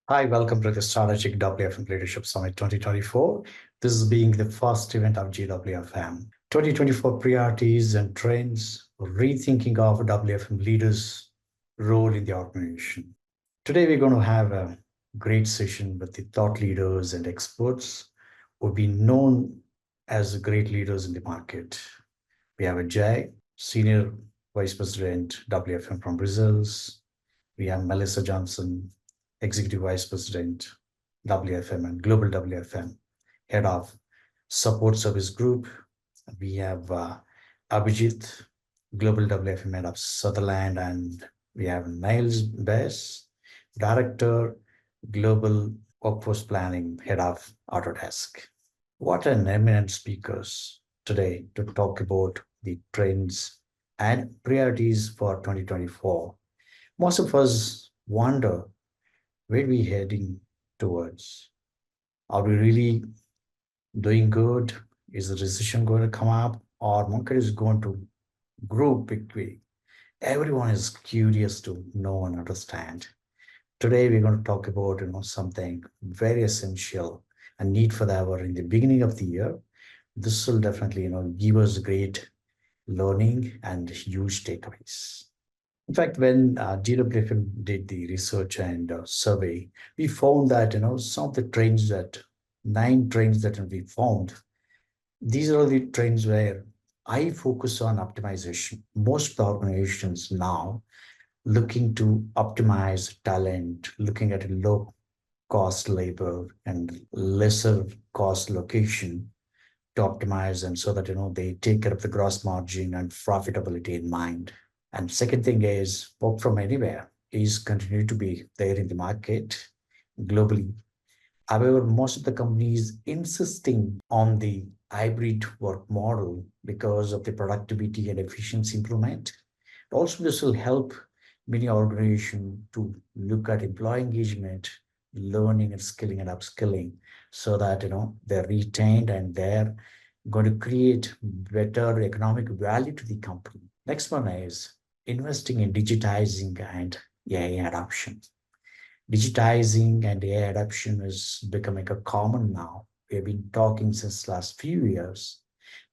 Hi, welcome to the Strategic WFM Leadership Summit 2024. This is being the first event of GWFM. 2024 priorities and trends, rethinking of WFM leaders' role in the organization. Today, we're going to have a great session with the thought leaders and experts who have been known as great leaders in the market. We have Ajay, Senior Vice President, WFM from Brazil. We have Melissa Johnson, Executive Vice President, WFM and Global WFM, Head of Support Service Group. We have Abhijit, Global WFM Head of Sutherland, and we have Niles Bess, Director, Global Workforce Planning, Head of Autodesk. What an eminent speakers today to talk about the trends and priorities for 2024. Most of us wonder where we heading towards. Are we really doing good? Is the recession going to come up, or market is going to grow quickly? Everyone is curious to know and understand. Today we're going to talk about something very essential and need for the hour in the beginning of the year. This will definitely give us great learning and huge takeaways. In fact, when GWFM did the research and survey, we found that some of the trends that 9 trends that we found, these are the trends where I focus on optimization. Most of the organizations now looking to optimize talent, looking at a low cost labor and lesser cost location to optimize, and so that they take care of the gross margin and profitability in mind. And second thing is work from anywhere is continue to be there in the market globally. However, most of the companies insisting on the hybrid work model because of the productivity and efficiency improvement. Also, this will help many organizations to look at employee engagement, learning and skilling and upskilling, so that they're retained and they're going to create better economic value to the company. Next one is investing in digitizing and AI adoption. Digitizing and AI adoption is becoming a common now. We have been talking since last few years.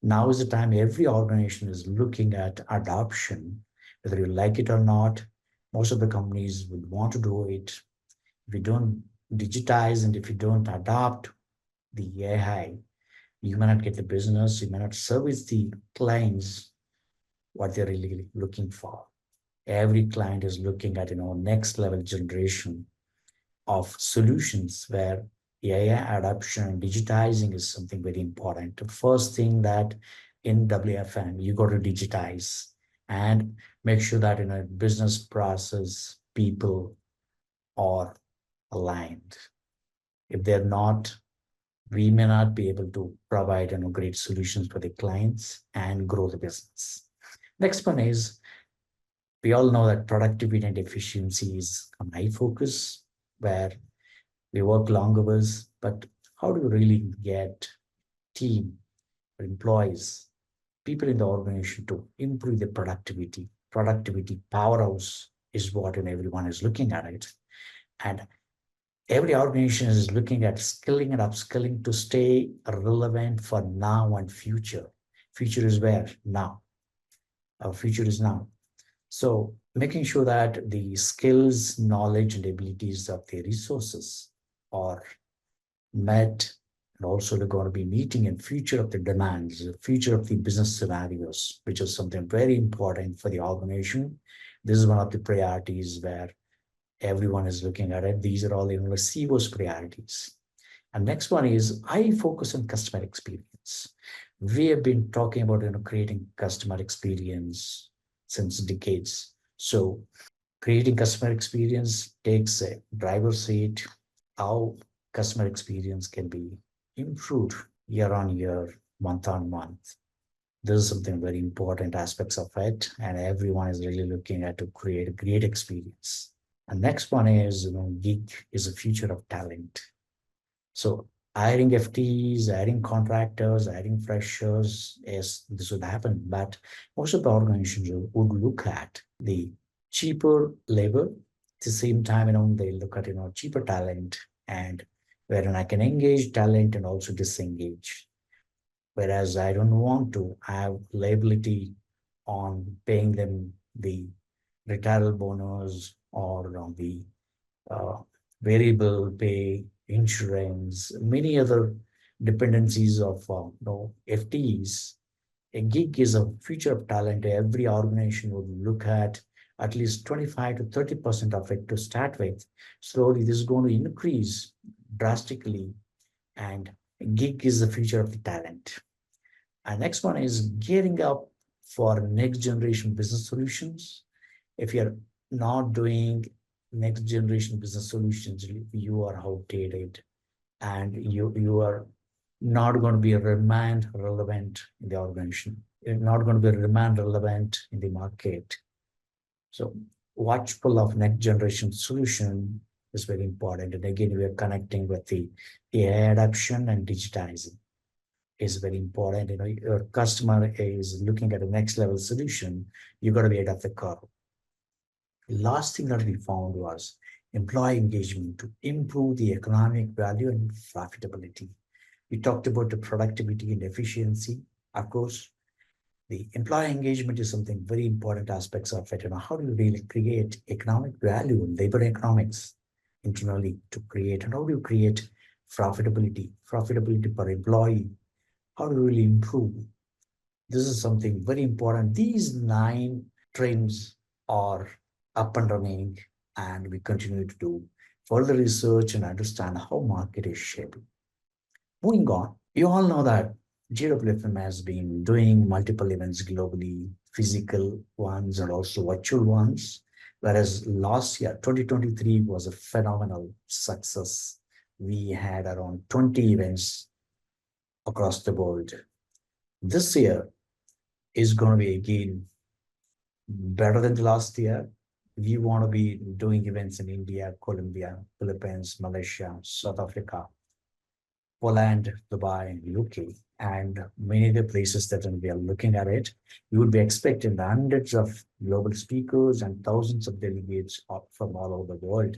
Now is the time every organization is looking at adoption, whether you like it or not. Most of the companies would want to do it. If you don't digitize and if you don't adopt the AI, you may not get the business, you may not service the clients what they're really looking for. Every client is looking at next level generation of solutions where AI adoption and digitizing is something very important. The first thing that in WFM you got to digitize and make sure that in a business process people are aligned. If they're not, we may not be able to provide great solutions for the clients and grow the business. Next one is, we all know that productivity and efficiency is a high focus where we work long hours, but how do we really get team, employees, people in the organization to improve the productivity? Productivity powerhouse is what everyone is looking at it. And every organization is looking at skilling and upskilling to stay relevant for now and future. Future is where? Now. Our future is now. So making sure that the skills, knowledge, and abilities of the resources are met, and also they're going to be meeting in future of the demands, the future of the business scenarios, which is something very important for the organization. This is one of the priorities where everyone is looking at it. These are all the CEO's priorities. And next one is, I focus on customer experience. We have been talking about creating customer experience since decades. So creating customer experience takes a driver's seat. How customer experience can be improved year on year, month on month. This is something very important aspects of it, and everyone is really looking at to create a great experience. And next one is, gig is the future of talent. So hiring FTEs, hiring contractors, hiring freshers, yes, this would happen. But most of the organizations would look at the cheaper labor At the same time, they look at, cheaper talent, and wherein I can engage talent and also disengage. Whereas I don't want to have liability on paying them the retirement bonus or on the uh, variable pay, insurance, many other dependencies of FTEs. A gig is a future of talent. Every organization would look at least 25 to 30% of it to start with. Slowly, this is going to increase drastically, and gig is the future of the talent. And next one is gearing up for next generation business solutions. If you're not doing next generation business solutions, you are outdated, and you are not going to be remain relevant in the organization. You're not going to be remain relevant in the market. So watchful of next generation solution is very important. And again, we are connecting with the AI adoption and digitizing is very important. Your customer is looking at a next level solution. You got to be ahead of the curve. Last thing that we found was employee engagement to improve the economic value and profitability. We talked about the productivity and efficiency. Of course, the employee engagement is something very important aspects of it. How do you really create economic value, labor economics internally to create, and how do you create profitability per employee? How do you really improve? This is something very important. These 9 trends are up and running, and we continue to do further research and understand how market is shaping. Moving on, you all know that GWFM has been doing multiple events globally, physical ones and also virtual ones, whereas last year, 2023, was a phenomenal success. We had around 20 events across the world. This year is going to be again better than the last year. We want to be doing events in India, Colombia, Philippines, Malaysia, South Africa, Poland, Dubai, and UK, and many other places that we are looking at it. We would be expecting hundreds of global speakers and thousands of delegates from all over the world.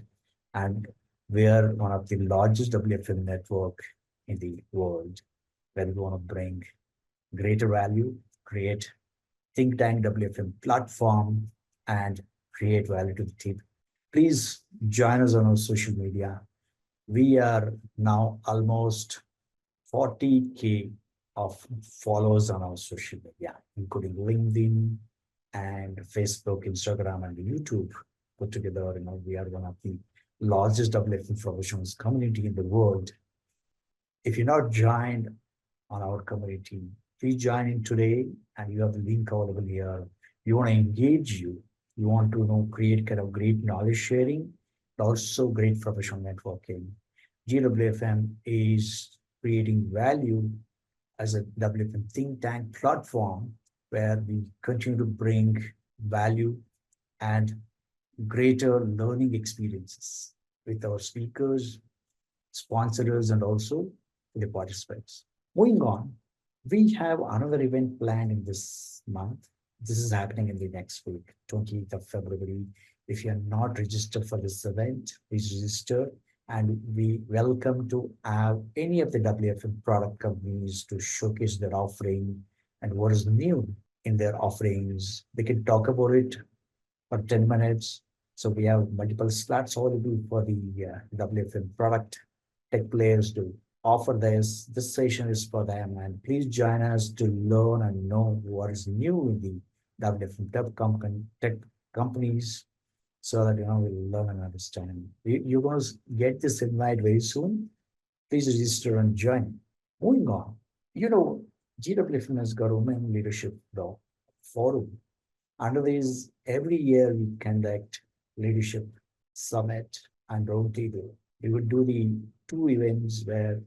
And we are one of the largest WFM network in the world, where we want to bring greater value, create think tank WFM platform, and create value to the team. Please join us on our social media. We are now almost 40K of followers on our social media, including LinkedIn and Facebook, Instagram, and YouTube put together. We are one of the largest WFM professionals community in the world. If you're not joined on our community, please join in today, and you have the link available here. You want to engage you want to create kind of great knowledge sharing, but also great professional networking. GWFM is creating value as a WFM think tank platform where we continue to bring value and greater learning experiences with our speakers, sponsors, and also the participants. Moving on, we have another event planned in this month. This is happening in the next week, 20th of February. If you're not registered for this event, please register. And we welcome to have any of the WFM product companies to showcase their offering and what is new in their offerings. They can talk about it for 10 minutes. So we have multiple slots available for the WFM product tech players to offer this. This session is for them, and please join us to learn and know what is new in the WFM tech companies, so that we'll learn and understand. You're going to get this invite very soon. Please register and join. Moving on, GWFM has got Women Leadership Forum. Under this, every year we conduct leadership summit and roundtable. We would do the 2 events where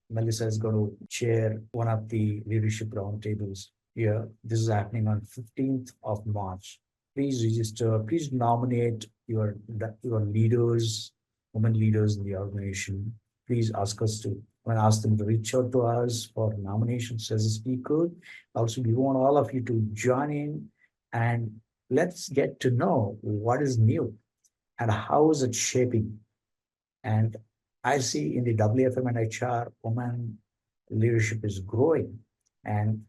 Melissa is going to chair one of the leadership roundtables here. This is happening on 15th of March. Please register. Please nominate your leaders, women leaders in the organization. Please ask them to reach out to us for nominations as a speaker. Also, we want all of you to join in, and let's get to know what is new. and how is it shaping? And I see in the WFM and HR, women leadership is growing, and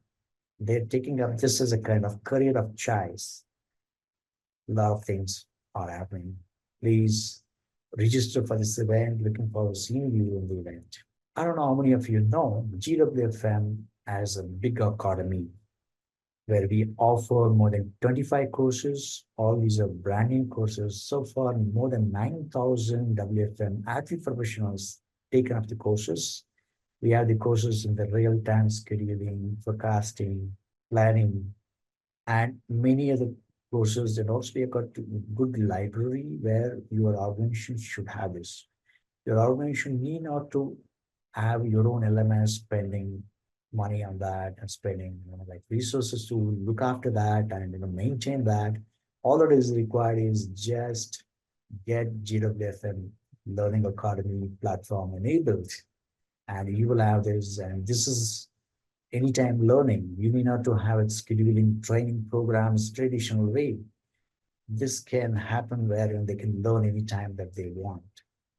they're taking up this as a kind of career of choice. A lot of things are happening. Please register for this event. Looking forward to seeing you in the event. I don't know how many of you know, GWFM has a big academy where we offer more than 25 courses. All these are brand new courses. So far, more than 9,000 WFM athlete professionals taken up the courses. We have the courses in the real-time scheduling, forecasting, planning, and many other courses. And also, we have got a good library where your organization should have this. Your organization need not to have your own LMS spending money on that and spending like resources to look after that and maintain that. All that is required is just get GWFM Learning Academy platform enabled, and you will have this. And this is anytime learning. You need not to have it scheduling training programs traditional way. This can happen wherein they can learn anytime that they want.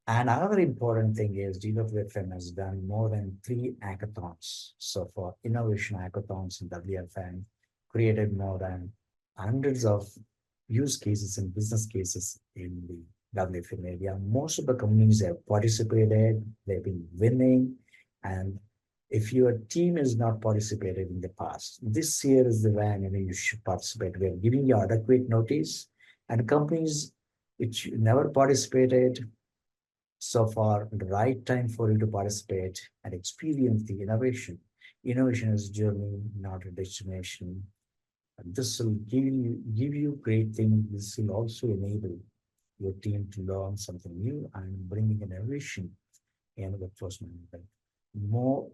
And another important thing is GWFM has done more than 3 hackathons. So for innovation hackathons in WFM, created more than hundreds of use cases and business cases in the WFM area. Most of the companies have participated, they've been winning. And if your team has not participated in the past, this year is the when you should participate. We are giving you adequate notice, and companies which never participated so far, the right time for you to participate and experience the innovation. Innovation is a journey, not a destination. And this will give you great things. This will also enable your team to learn something new and bringing innovation in workforce management.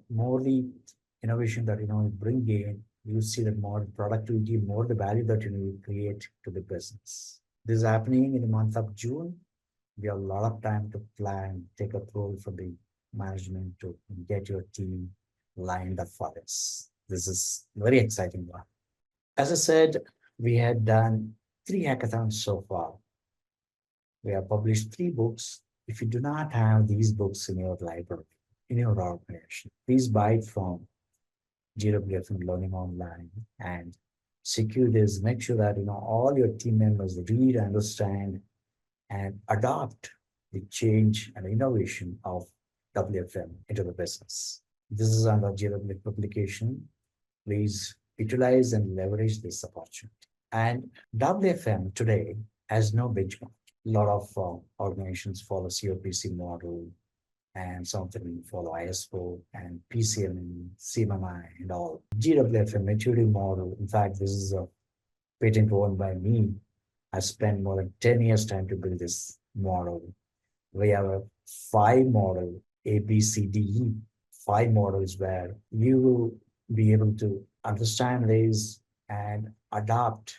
More the innovation that bring in, you see that more productivity, more the value that you create to the business. This is happening in the month of June. We have a lot of time to plan, take a role for the management to get your team lined up for this. This is very exciting one. As I said, we had done 3 hackathons so far. We have published 3 books. If you do not have these books in your library, in your organization, please buy it from GWFM Learning Online and secure this. Make sure that all your team members read, understand, and adopt the change and innovation of WFM into the business. This is under GWF publication. Please utilize and leverage this opportunity. And WFM today has no benchmark. A lot of organizations follow COPC model, and some of them follow ISO and PCM, CMMI, and all. GWFM maturity model. In fact, this is a patent owned by me. I spent more than 10 years time to build this model. We have a 5 model, A, B, C, D, E, 5 models where you will be able to understand these and adapt.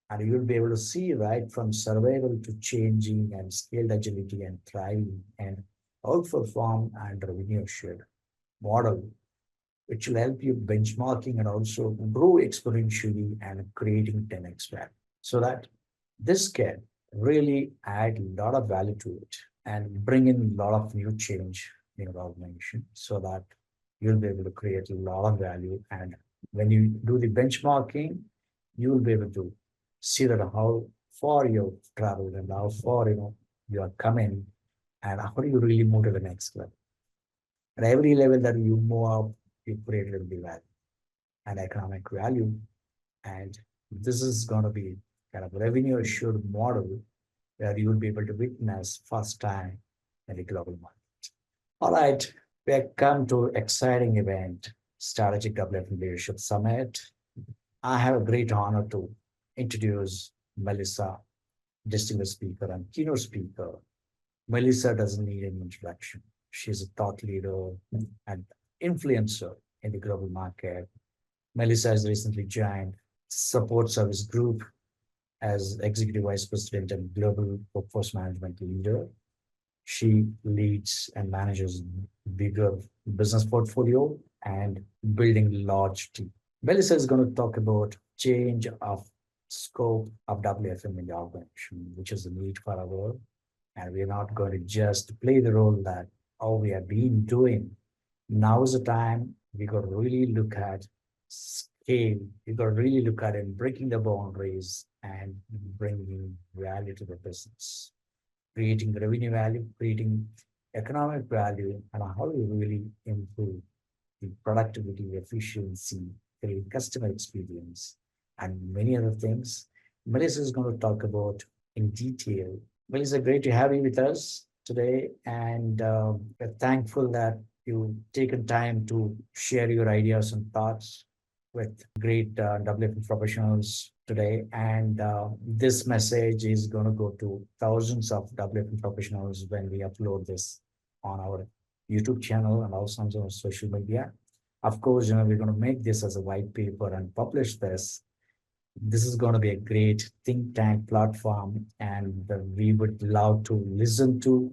And you'll be able to see right from survival to changing and scaled agility and thriving and outperform and revenue assured model, which will help you benchmarking and also grow exponentially and creating 10x value. So that this can really add a lot of value to it and bring in a lot of new change in your organization so that you'll be able to create a lot of value. And when you do the benchmarking, you will be able to see that how far you've traveled and how far you are coming and how do you really move to the next level. At every level that you move up, you create a the value and economic value. And this is going to be kind of revenue assured model where you will be able to witness first time in the global market. All right, we have come to exciting event, Strategic WFM Leadership Summit. I have a great honor to introduce Melissa, distinguished speaker and keynote speaker. Melissa doesn't need any introduction. She's a thought leader and influencer in the global market. Melissa has recently joined Support Service Group as Executive Vice President and Global Workforce Management Leader. She leads and manages bigger business portfolio and building large team. Melissa is going to talk about change of scope of WFM in the organization, which is the need for our role. And we're not going to just play the role that, oh, we have been doing. Now is the time we got to really look at scale. We got to really look at it, breaking the boundaries and bringing value to the business, creating revenue value, creating economic value, and how do we really improve the productivity, efficiency, the customer experience, and many other things. Melissa is going to talk about in detail. Melissa, great to have you with us today, and we're thankful that you've taken time to share your ideas and thoughts with great WFM professionals today. And this message is going to go to thousands of WFM professionals when we upload this on our YouTube channel and also on our social media. Of course, we're going to make this as a white paper and publish this. This is going to be a great think tank platform, and we would love to listen to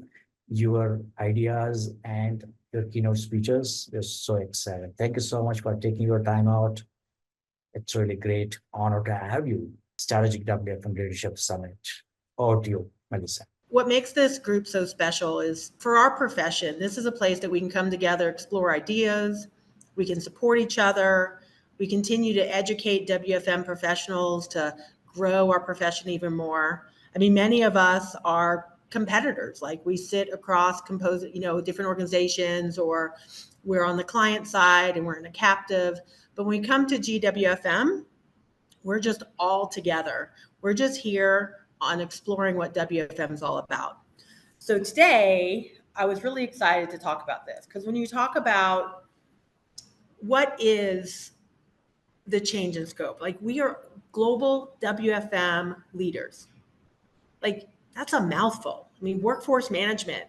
your ideas and your keynote speeches. We're so excited. Thank you so much for taking your time out. It's really great honor to have you. Strategic WFM Leadership Summit. Over to you, Melissa. What makes this group so special is for our profession, this is a place that we can come together, explore ideas, we can support each other, we continue to educate WFM professionals to grow our profession even more. I mean, many of us are competitors, like we sit across different organizations, or we're on the client side and we're in a captive. But when we come to GWFM, we're just all together. We're just here on exploring what WFM is all about. So today, I was really excited to talk about this, because when you talk about what is the change in scope, like, we are global WFM leaders. Like, that's a mouthful. I mean, workforce management,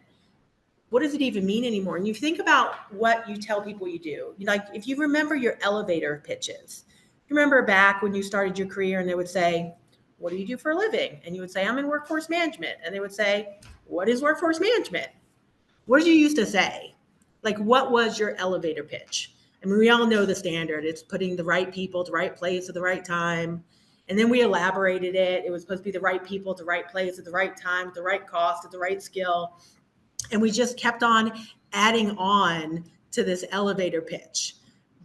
what does it even mean anymore? And you think about what you tell people you do. Like, if you remember your elevator pitches, you remember back when you started your career and they would say, what do you do for a living? And you would say, I'm in workforce management. And they would say, what is workforce management? What did you used to say? Like, what was your elevator pitch? I mean, we all know the standard. It's putting the right people at the right place at the right time. And then we elaborated it. It was supposed to be the right people at the right place at the right time, at the right cost, at the right skill. And we just kept on adding on to this elevator pitch.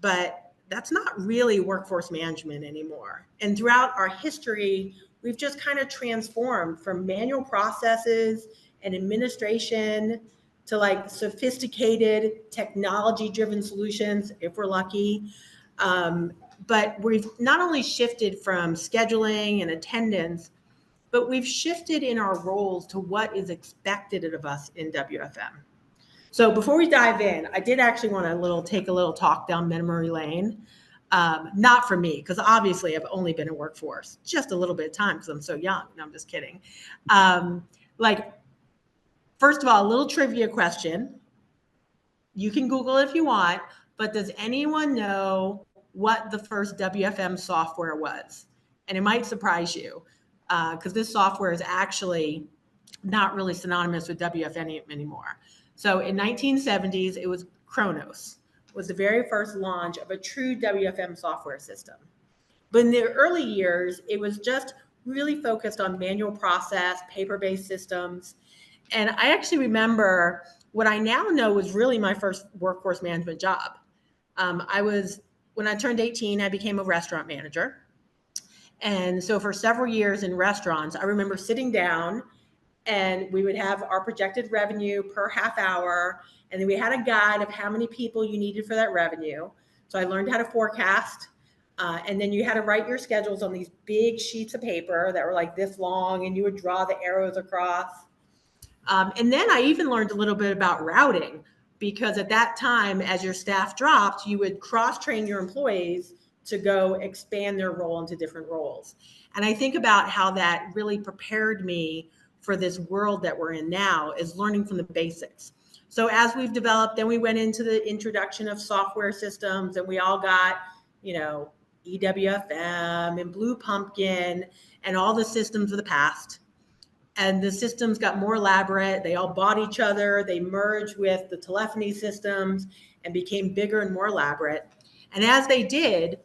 But that's not really workforce management anymore. And throughout our history, we've just kind of transformed from manual processes and administration to like sophisticated technology-driven solutions, if we're lucky. But we've not only shifted from scheduling and attendance, but we've shifted in our roles to what is expected of us in WFM. So before we dive in, I did actually want to take a little talk down memory lane. Not for me, because obviously I've only been in workforce just a little bit of time because I'm so young. No, I'm just kidding. First of all, a little trivia question. You can Google it if you want, but does anyone know what the first WFM software was? And it might surprise you, because this software is actually not really synonymous with WFM anymore. So in 1970s, it was Kronos, was the very first launch of a true WFM software system. But in the early years, it was just really focused on manual process, paper-based systems. And I actually remember what I now know was really my first workforce management job. When I turned 18, I became a restaurant manager. And so for several years in restaurants, I remember sitting down and we would have our projected revenue per half hour. And then we had a guide of how many people you needed for that revenue. So I learned how to forecast. And then you had to write your schedules on these big sheets of paper that were like this long, and you would draw the arrows across. And then I even learned a little bit about routing, because at that time, as your staff dropped, you would cross-train your employees to go expand their role into different roles. And I think about how that really prepared me for this world that we're in now, is learning from the basics. So as we've developed, then we went into the introduction of software systems, and we all got, EWFM and Blue Pumpkin and all the systems of the past. And the systems got more elaborate. They all bought each other. They merged with the telephony systems and became bigger and more elaborate. And as they did,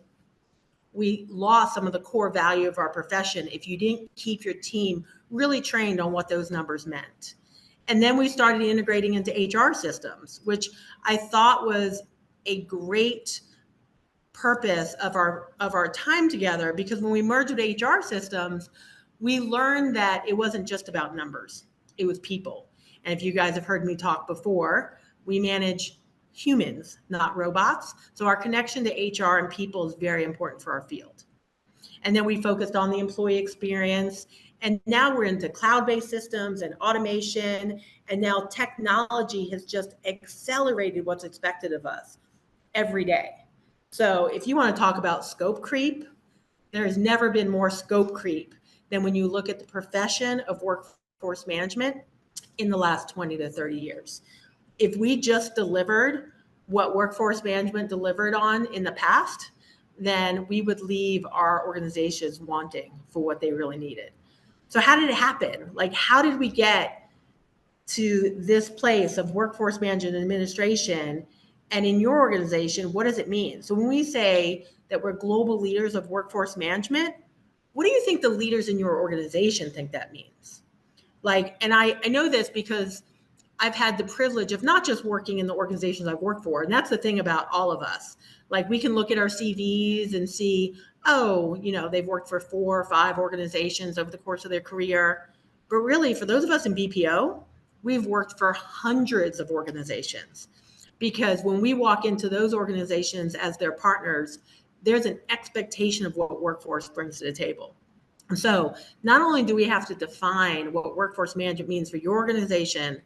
we lost some of the core value of our profession if you didn't keep your team really trained on what those numbers meant. And then we started integrating into HR systems, which I thought was a great purpose of our time together, because when we merged with HR systems, we learned that it wasn't just about numbers, it was people. And if you guys have heard me talk before, we manage humans, not robots. So our connection to HR and people is very important for our field. And then we focused on the employee experience. And now we're into cloud-based systems and automation. And now technology has just accelerated what's expected of us every day. So if you want to talk about scope creep, there has never been more scope creep than when you look at the profession of workforce management in the last 20 to 30 years. If we just delivered what workforce management delivered on in the past, then we would leave our organizations wanting for what they really needed. So how did it happen? Like, how did we get to this place of workforce management and administration? And in your organization, what does it mean? So when we say that we're global leaders of workforce management, what do you think the leaders in your organization think that means? Like, and I know this because I've had the privilege of not just working in the organizations I've worked for. And that's the thing about all of us. Like, we can look at our CVs and see, oh, you know, they've worked for 4 or 5 organizations over the course of their career. But really, for those of us in BPO, we've worked for hundreds of organizations, because when we walk into those organizations as their partners, there's an expectation of what workforce brings to the table. And so not only do we have to define what workforce management means for your organization,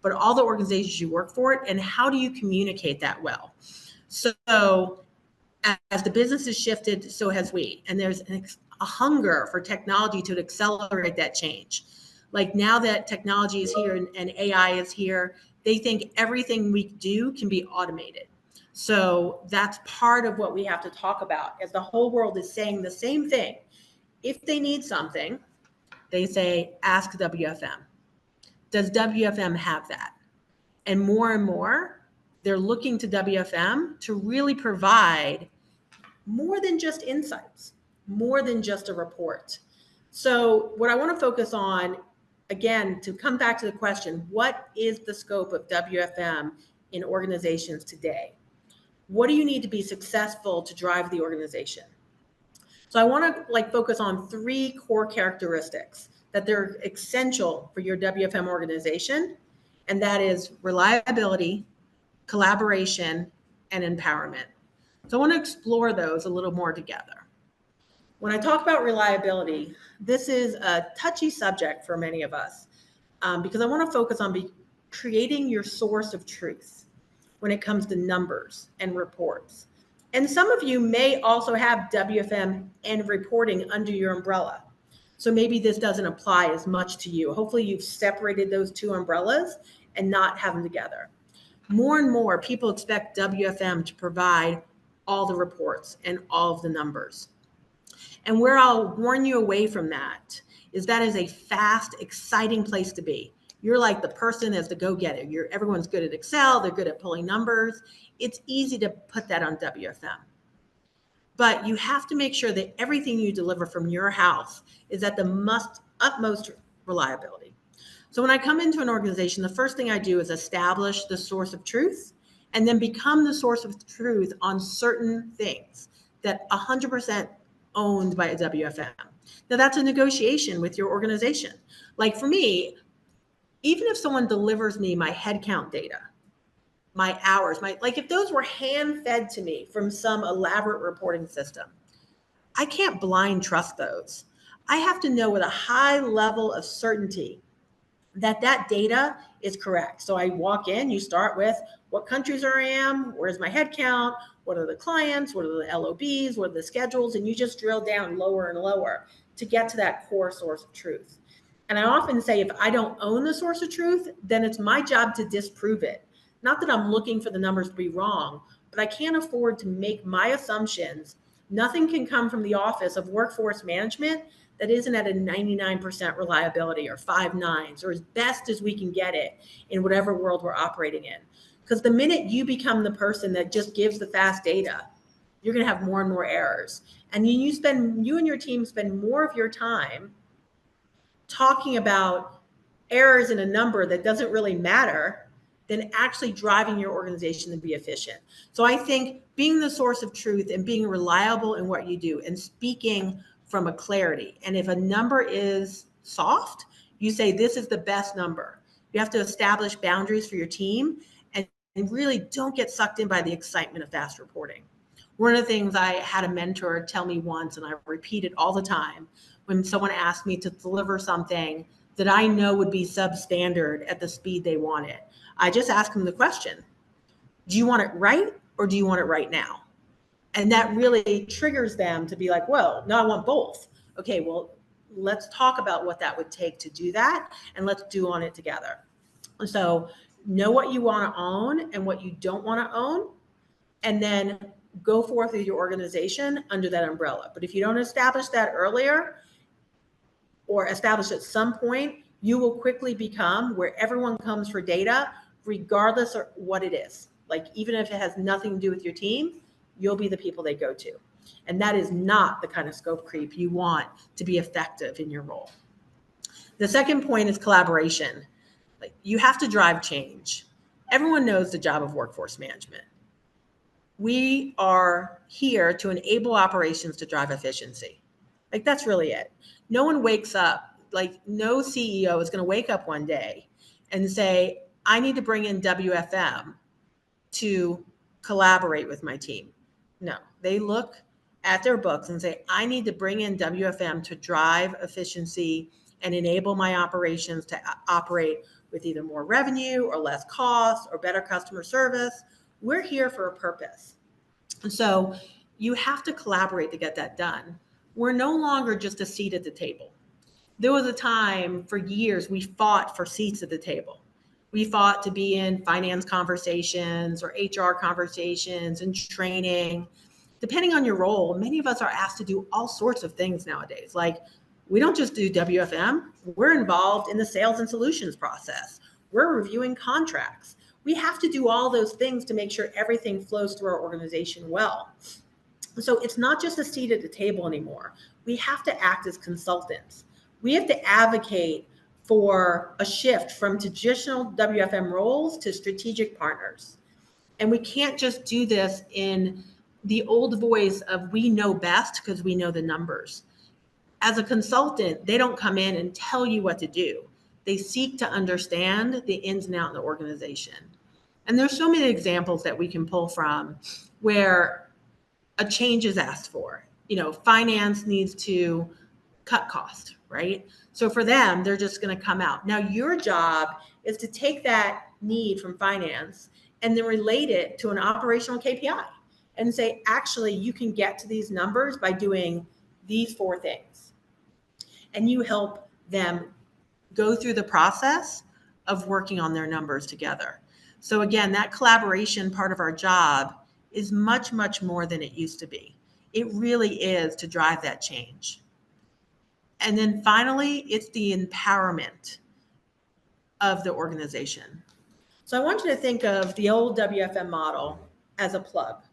but all the organizations you work for, and how do you communicate that well? So as the business has shifted, so has we. And there's a hunger for technology to accelerate that change. Like, now that technology is here and AI is here, they think everything we do can be automated. So that's part of what we have to talk about, as the whole world is saying the same thing. If they need something, they say, ask WFM. Does WFM have that? And more, they're looking to WFM to really provide more than just insights, more than just a report. So what I want to focus on, again, to come back to the question, what is the scope of WFM in organizations today? What do you need to be successful to drive the organization? So I want to focus on 3 core characteristics that they're essential for your WFM organization, and that is reliability, collaboration, and empowerment. So I want to explore those a little more together. When I talk about reliability, this is a touchy subject for many of us, because I want to focus on creating your source of truth when it comes to numbers and reports. And some of you may also have WFM and reporting under your umbrella. So maybe this doesn't apply as much to you. Hopefully you've separated those 2 umbrellas and not have them together. More and more people expect WFM to provide all the reports and all of the numbers. And where I'll warn you away from that is a fast, exciting place to be. You're like the person as the go-getter. Everyone's good at Excel. They're good at pulling numbers. It's easy to put that on WFM. But you have to make sure that everything you deliver from your house is at the utmost reliability. So when I come into an organization, the first thing I do is establish the source of truth, and then become the source of truth on certain things that 100% owned by a WFM. Now, that's a negotiation with your organization. Like, for me, even if someone delivers me my headcount data, my hours, if those were hand fed to me from some elaborate reporting system, I can't blind trust those. I have to know with a high level of certainty that data is correct. So I walk in, you start with what countries I am, where's my headcount, what are the clients, what are the LOBs, what are the schedules, and you just drill down lower and lower to get to that core source of truth. And I often say, if I don't own the source of truth, then it's my job to disprove it. Not that I'm looking for the numbers to be wrong, but I can't afford to make my assumptions. Nothing can come from the office of workforce management that isn't at a 99% reliability or 5 nines, or as best as we can get it in whatever world we're operating in. Because the minute you become the person that just gives the fast data, you're going to have more and more errors. And you and your team spend more of your time talking about errors in a number that doesn't really matter than actually driving your organization to be efficient. So I think being the source of truth and being reliable in what you do and speaking from a clarity. And if a number is soft, you say, this is the best number. You have to establish boundaries for your team and really don't get sucked in by the excitement of fast reporting. One of the things I had a mentor tell me once, and I repeat it all the time, when someone asked me to deliver something that I know would be substandard at the speed they want it, I just ask them the question, do you want it right or do you want it right now? And that really triggers them to be like, well, no, I want both. Okay, well, let's talk about what that would take to do that, and let's do on it together. So know what you want to own and what you don't want to own, and then go forth with your organization under that umbrella. But if you don't establish that earlier or establish at some point, you will quickly become where everyone comes for data, regardless of what it is. Like, even if it has nothing to do with your team, you'll be the people they go to. And that is not the kind of scope creep you want to be effective in your role. The second point is collaboration. Like, you have to drive change. Everyone knows the job of workforce management. We are here to enable operations to drive efficiency. Like, that's really it. No one wakes up, like, no CEO is going to wake up one day and say, I need to bring in WFM to collaborate with my team. No, they look at their books and say, I need to bring in WFM to drive efficiency and enable my operations to operate with either more revenue or less cost or better customer service. We're here for a purpose. And so you have to collaborate to get that done. We're no longer just a seat at the table. There was a time for years we fought for seats at the table. We fought to be in finance conversations or HR conversations and training. Depending on your role, many of us are asked to do all sorts of things nowadays. Like, we don't just do WFM, we're involved in the sales and solutions process. We're reviewing contracts. We have to do all those things to make sure everything flows through our organization well. So it's not just a seat at the table anymore. We have to act as consultants. We have to advocate for a shift from traditional WFM roles to strategic partners. And we can't just do this in the old voice of we know best because we know the numbers. As a consultant, they don't come in and tell you what to do. They seek to understand the ins and outs of the organization. And there's so many examples that we can pull from where a change is asked for. You know, finance needs to cut cost, right? So for them, they're just going to come out. Now, your job is to take that need from finance and then relate it to an operational KPI and say, actually, you can get to these numbers by doing these 4 things. And you help them go through the process of working on their numbers together. So again, that collaboration part of our job is much, much more than it used to be. It really is to drive that change. And then finally, it's the empowerment of the organization. So I want you to think of the old WFM model as a plug.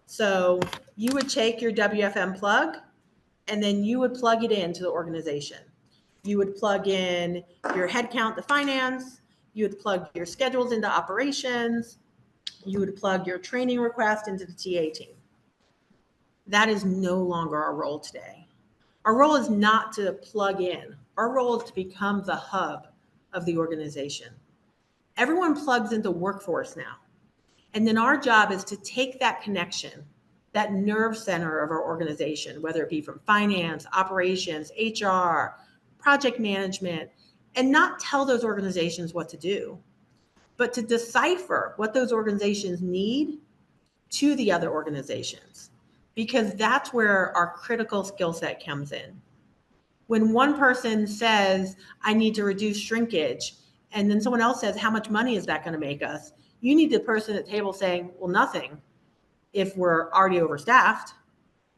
So you would take your WFM plug and then you would plug it into the organization. You would plug in your headcount to finance. You would plug your schedules into operations. You would plug your training request into the TA team. That is no longer our role today. Our role is not to plug in. Our role is to become the hub of the organization. Everyone plugs into workforce now. And then our job is to take that connection, that nerve center of our organization, whether it be from finance, operations, HR, project management, and not tell those organizations what to do, but to decipher what those organizations need to the other organizations, because that's where our critical skill set comes in. When one person says, I need to reduce shrinkage, and then someone else says, how much money is that going to make us? You need the person at the table saying, well, nothing if we're already overstaffed,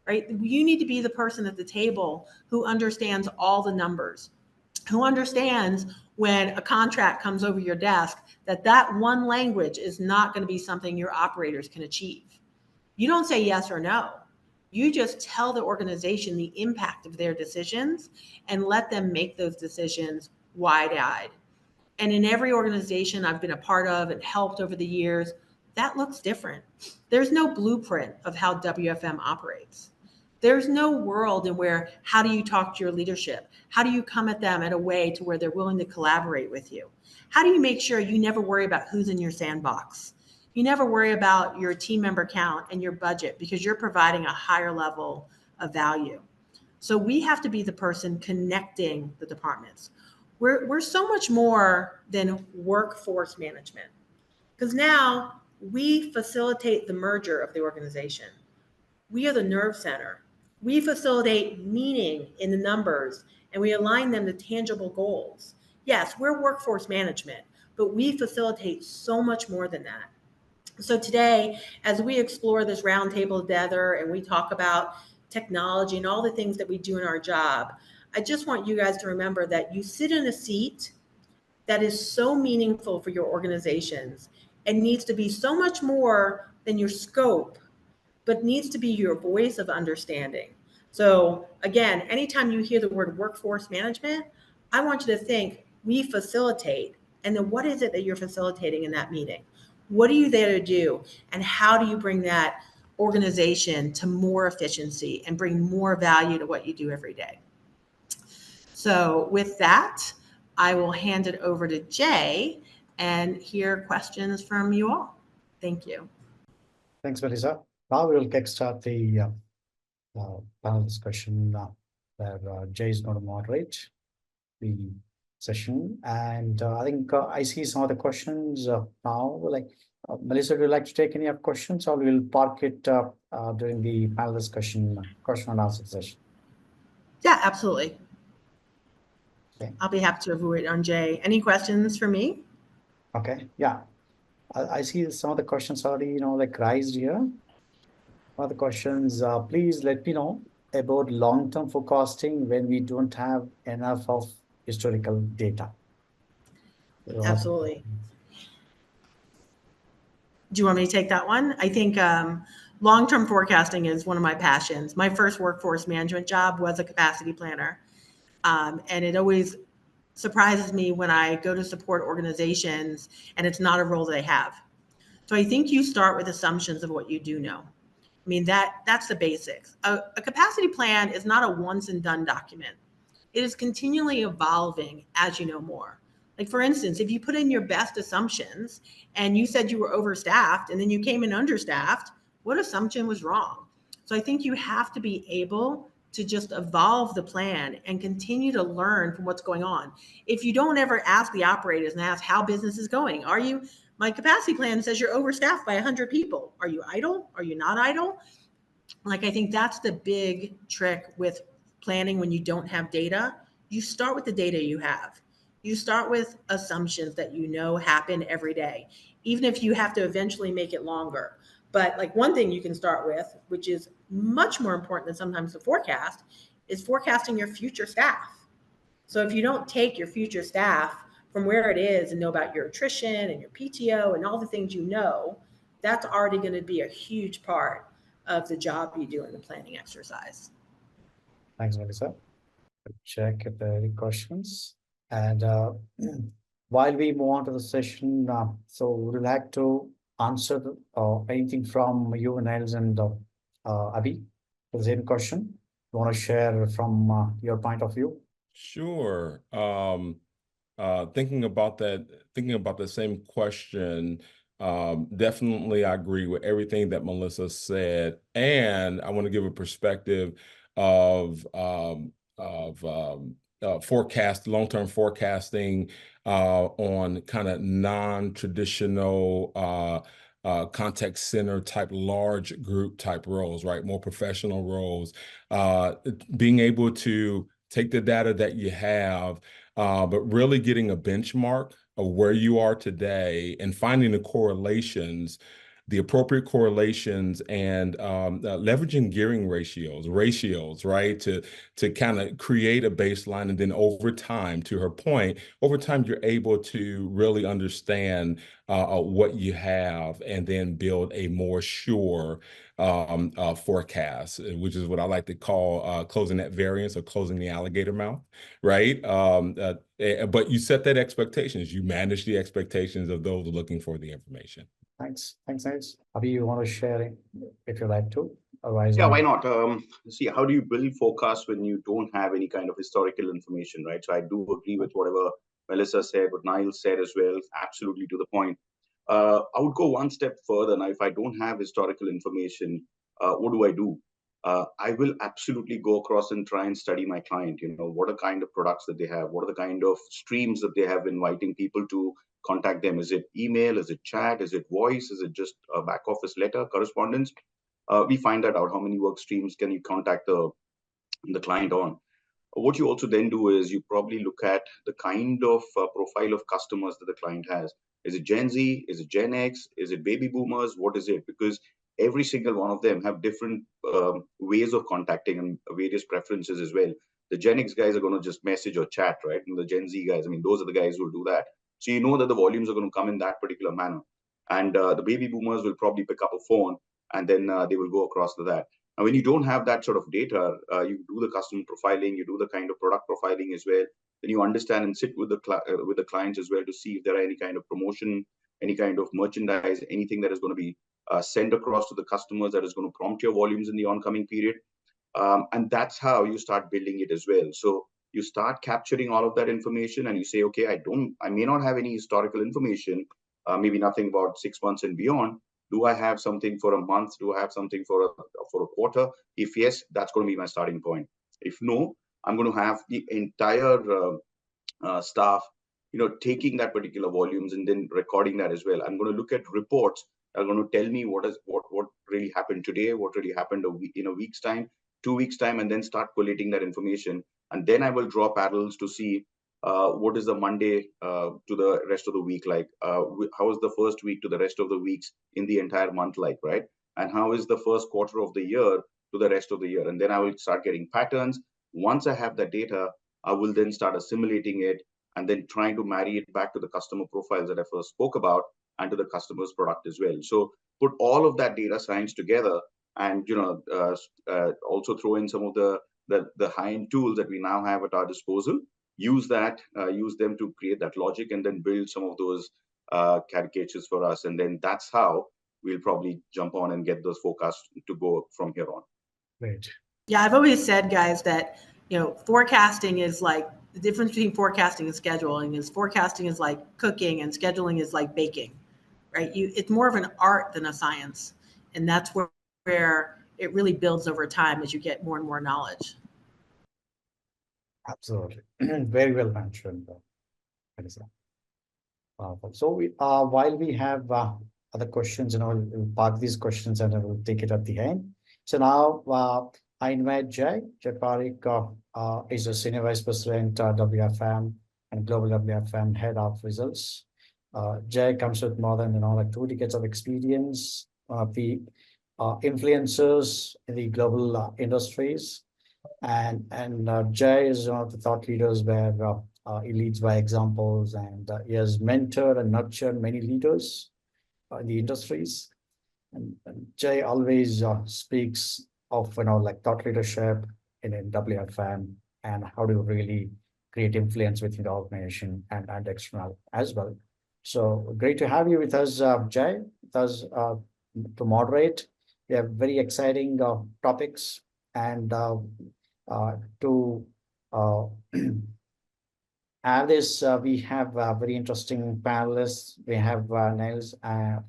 right? You need to be the person at the table who understands all the numbers, who understands when a contract comes over your desk, that one language is not going to be something your operators can achieve. You don't say yes or no. You just tell the organization the impact of their decisions and let them make those decisions wide-eyed. And in every organization I've been a part of and helped over the years, that looks different. There's no blueprint of how WFM operates. There's no world in where, how do you talk to your leadership? How do you come at them in a way to where they're willing to collaborate with you? How do you make sure you never worry about who's in your sandbox? You never worry about your team member count and your budget because you're providing a higher level of value. So we have to be the person connecting the departments. We're so much more than workforce management, because now we facilitate the merger of the organization. We are the nerve center. We facilitate meaning in the numbers and we align them to tangible goals. Yes, we're workforce management, but we facilitate so much more than that. So today, as we explore this roundtable together and we talk about technology and all the things that we do in our job, I just want you guys to remember that you sit in a seat that is so meaningful for your organizations and needs to be so much more than your scope, but needs to be your voice of understanding. So again, anytime you hear the word workforce management, I want you to think we facilitate, and then what is it that you're facilitating in that meeting? What are you there to do? And how do you bring that organization to more efficiency and bring more value to what you do every day? So with that, I will hand it over to Jay and hear questions from you all. Thank you. Thanks, Melissa. Now we will kickstart the panel discussion where Jay is going to moderate the session. And I think I see some of the questions now. Like Melissa, would you like to take any of questions, or we'll park it during the panel discussion, question and answer session? Yeah, absolutely. Okay. I'll be happy to avoid on Jay. Any questions for me? Okay. Yeah. I see some of the questions already, like raised here. One of the questions, please let me know about long-term forecasting when we don't have enough of historical data. Absolutely. Do you want me to take that one? I think long-term forecasting is one of my passions. My first workforce management job was a capacity planner. And it always surprises me when I go to support organizations and it's not a role they have. So I think you start with assumptions of what you do know. I mean, that's the basics. A capacity plan is not a once and done document. It is continually evolving as you know more. Like for instance, if you put in your best assumptions and you said you were overstaffed and then you came in understaffed, what assumption was wrong? So I think you have to be able to just evolve the plan and continue to learn from what's going on. If you don't ever ask the operators and ask how business is going, my capacity plan says you're overstaffed by 100 people. Are you idle? Are you not idle? Like, I think that's the big trick with planning when you don't have data. You start with the data you have. You start with assumptions that you know happen every day, even if you have to eventually make it longer. But like one thing you can start with, which is much more important than sometimes the forecast, is forecasting your future staff. So if you don't take your future staff from where it is and know about your attrition and your PTO and all the things you know, that's already going to be a huge part of the job you do in the planning exercise. Thanks, Melissa. Check if there are any questions. And while we move on to the session, so would you like to answer anything from you, Niles and Abhi? The same question you want to share from your point of view? Sure. Thinking about the same question, definitely I agree with everything that Melissa said, and I want to give a perspective of long-term forecasting on kind of non-traditional contact center type, large group type roles, right? More professional roles, being able to take the data that you have, but really getting a benchmark of where you are today and finding the correlations the appropriate correlations and leveraging gearing ratios, right? To kind of create a baseline. And then over time, to her point, over time, you're able to really understand what you have and then build a more sure forecast, which is what I like to call closing that variance or closing the alligator mouth, right? But you set that expectations, you manage the expectations of those looking for the information. Thanks, Niles. Abhi, you want to share it if you like to? Otherwise, yeah, why not? See, how do you build forecasts when you don't have any kind of historical information, right? So I do agree with whatever Melissa said, what Niles said as well, absolutely to the point. I would go one step further. Now, if I don't have historical information, what do? I will absolutely go across and try and study my client. You know, what are kind of products that they have? What are the kind of streams that they have inviting people to contact them? Is it email? Is it chat? Is it voice? Is it just a back office letter, correspondence? We find that out. How many work streams can you contact the client on? What you also then do is you probably look at the kind of profile of customers that the client has. Is it Gen Z? Is it Gen X? Is it baby boomers? What is it? Because every single one of them have different ways of contacting and various preferences as well. The Gen X guys are going to just message or chat, right? And the Gen Z guys, I mean, those are the guys who will do that. So you know that the volumes are going to come in that particular manner. And the baby boomers will probably pick up a phone and then they will go across to that. And when you don't have that sort of data, you do the customer profiling, you do the kind of product profiling as well. Then you understand and sit with the clients as well to see if there are any kind of promotion, any kind of merchandise, anything that is going to be sent across to the customers that is going to prompt your volumes in the oncoming period. And that's how you start building it as well. So you start capturing all of that information and you say, okay, I may not have any historical information, maybe nothing about 6 months and beyond. Do I have something for a month? Do I have something for a quarter? If yes, that's going to be my starting point. If no, I'm going to have the entire staff, taking that particular volumes and then recording that as well. I'm going to look at reports that are going to tell me what really happened today, what really happened in a week's time, 2 weeks time, and then start collating that information. And then I will draw parallels to see what is the Monday to the rest of the week like? How is the first week to the rest of the weeks in the entire month like, right? And how is the first quarter of the year to the rest of the year? And then I will start getting patterns. Once I have that data, I will then start assimilating it and then trying to marry it back to the customer profiles that I first spoke about and to the customer's product as well. So put all of that data science together and also throw in some of the high-end tools that we now have at our disposal. Use them to create that logic and then build some of those caricatures for us. And then that's how we'll probably jump on and get those forecasts to go from here on. Great. Yeah, I've always said, guys, that, forecasting is like the difference between forecasting and scheduling is forecasting is like cooking and scheduling is like baking, right? It's more of an art than a science. And that's where it really builds over time as you get more and more knowledge. Absolutely. Very well mentioned. So while we have other questions, we'll park these questions and I will take it at the end. So now I invite Jay Parekh, is a Senior Vice President, WFM and Global WFM Head of Results. Jay comes with more than 2 decades of experience. The influencers in the global industries. And Jay is one of the thought leaders where he leads by examples and he has mentored and nurtured many leaders in the industries. And Jay always speaks of thought leadership in WFM and how to really create influence within the organization and external as well. So great to have you with us, Jay, with us to moderate. We have very exciting topics and to have this, we have very interesting panelists. We have Niles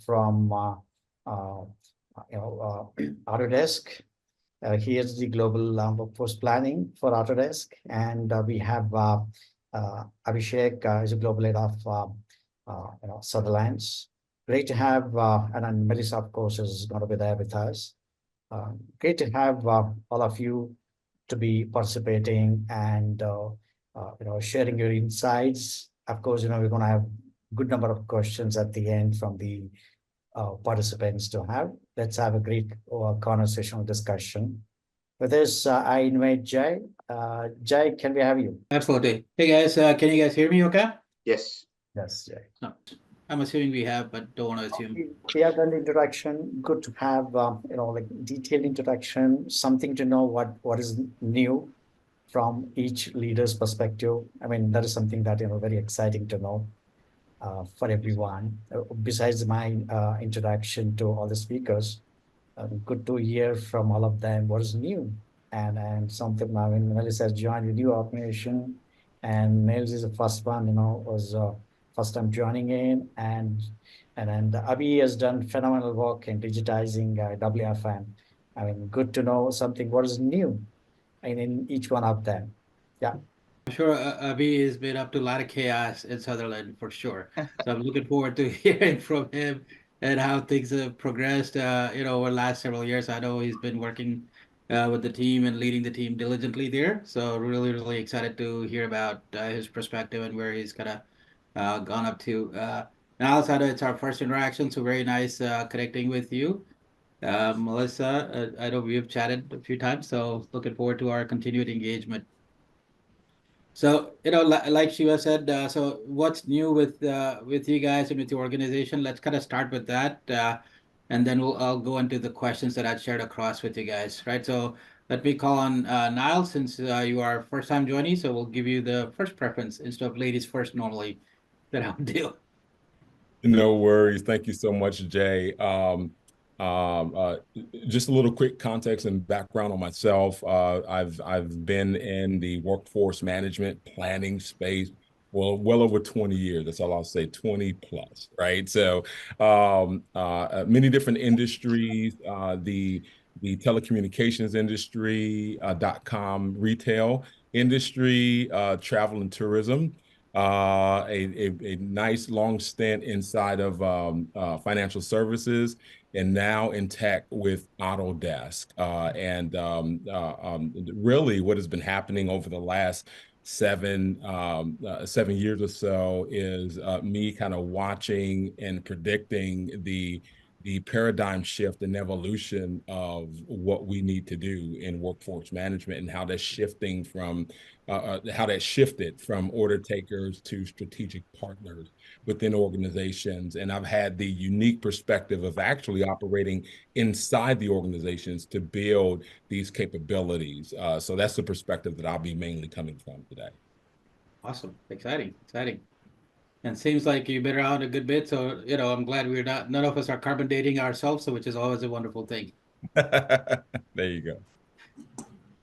from Autodesk. He is the global workforce planning for Autodesk, and we have Abhishek, is a global head of Sutherlands. Great to have, and Melissa, of course, is going to be there with us. Great to have all of you to be participating and sharing your insights. Of course, we're going to have a good number of questions at the end from the participants to have. Let's have a great conversational discussion. With this, I invite Jay. Jay, can we have you? Absolutely. Hey guys, can you guys hear me okay? Yes. Yes, Jay. No, I'm assuming we have, but don't want to assume. We have done the introduction. Good to have like detailed introduction, something to know what is new from each leader's perspective. I mean, that is something that very exciting to know for everyone. Besides my introduction to all the speakers, good to hear from all of them what is new and something. I mean, Melissa has joined a new organization, and Nels is the first one. Was first time joining in, and Abhi has done phenomenal work in digitizing WFM. I mean, good to know something what is new in each one of them. Yeah. I'm sure Avi has been up to a lot of chaos in Sutherland for sure. So I'm looking forward to hearing from him and how things have progressed, over the last several years. I know he's been working with the team and leading the team diligently there. So really, really excited to hear about his perspective and where he's kind of gone up to. Now, Sada, it's our first interaction, so very nice connecting with you. Melissa, I know we've chatted a few times, so looking forward to our continued engagement. So, like Shiva said, so what's new with you guys and with your organization? Let's kind of start with that, and then I'll go into the questions that I shared across with you guys, right? So let me call on Niall, since you are first time joining, so we'll give you the first preference instead of ladies first normally that I would do. No worries. Thank you so much, Jay. Just a little quick context and background on myself. I've been in the workforce management planning space well over 20 years. That's all I'll say, 20 plus, right? So many different industries, the telecommunications industry, .com retail industry, travel and tourism. A nice long stint inside of financial services, and now in tech with Autodesk. Really what has been happening over the last 7 years or so is me kind of watching and predicting the paradigm shift and evolution of what we need to do in workforce management, and how that's shifting from how that shifted from order takers to strategic partners within organizations. And I've had the unique perspective of actually operating inside the organizations to build these capabilities. So that's the perspective that I'll be mainly coming from today. Awesome. Exciting. And seems like you've been around a good bit. So, I'm glad none of us are carbon dating ourselves, so which is always a wonderful thing. There you go.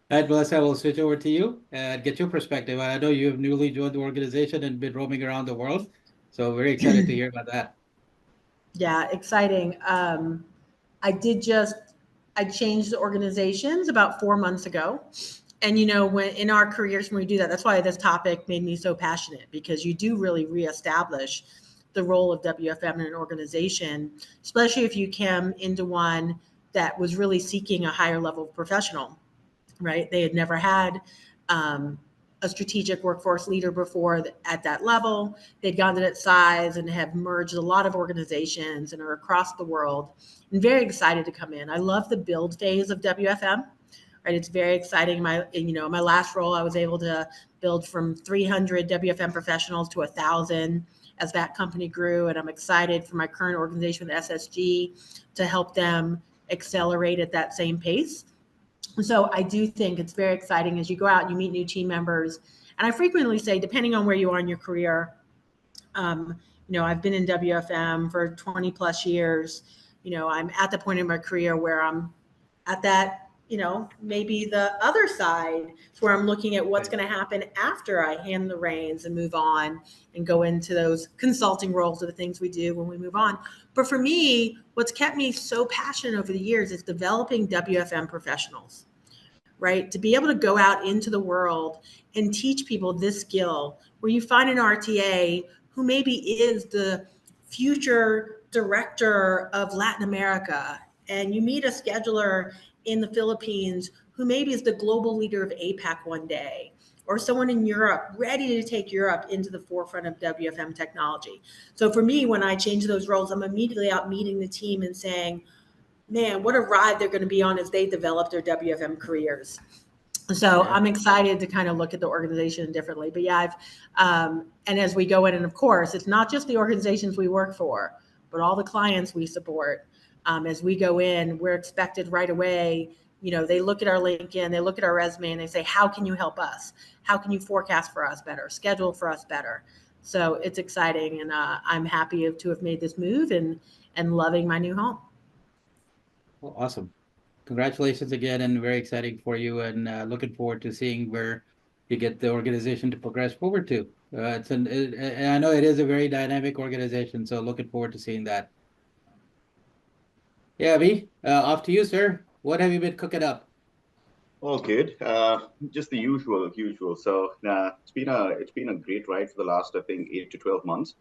All right, Melissa, we'll switch over to you and get your perspective. I know you have newly joined the organization and been roaming around the world. So very excited to hear about that. Yeah, exciting. I changed organizations about 4 months ago. And, when in our careers, when we do that, that's why this topic made me so passionate, because you do really reestablish the role of WFM in an organization, especially if you came into one that was really seeking a higher level of professional, right? They had never had a strategic workforce leader before at that level. They'd gotten to that size and have merged a lot of organizations and are across the world, and very excited to come in. I love the build phase of WFM. Right, it's very exciting. My last role, I was able to build from 300 WFM professionals to 1,000 as that company grew, and I'm excited for my current organization with SSG to help them accelerate at that same pace. So I do think it's very exciting as you go out and you meet new team members. And I frequently say, depending on where you are in your career, I've been in WFM for 20 plus years. I'm at the point in my career where I'm at that, maybe the other side, where I'm looking at what's going to happen after I hand the reins and move on and go into those consulting roles of the things we do when we move on. But for me, what's kept me so passionate over the years is developing WFM professionals, right? To be able to go out into the world and teach people this skill, where you find an RTA who maybe is the future director of Latin America, and you meet a scheduler in the Philippines who maybe is the global leader of APAC one day, or someone in Europe ready to take Europe into the forefront of WFM technology. So for me, when I change those roles, I'm immediately out meeting the team and saying, man, what a ride they're going to be on as they develop their WFM careers. So Yeah. I'm excited to kind of look at the organization differently. But yeah, and as we go in, and of course, it's not just the organizations we work for, but all the clients we support. As we go in, we're expected right away. They look at our LinkedIn, they look at our resume, and they say, how can you help us? How can you forecast for us better, schedule for us better? So it's exciting, and I'm happy to have made this move and loving my new home. Well, awesome. Congratulations again, and very exciting for you, and looking forward to seeing where you get the organization to progress forward to. And I know it is a very dynamic organization, so looking forward to seeing that. Yeah, Abhi, off to you, sir. What have you been cooking up? All good. Just the usual. So it's been a great ride for the last, I think, 8 to 12 months.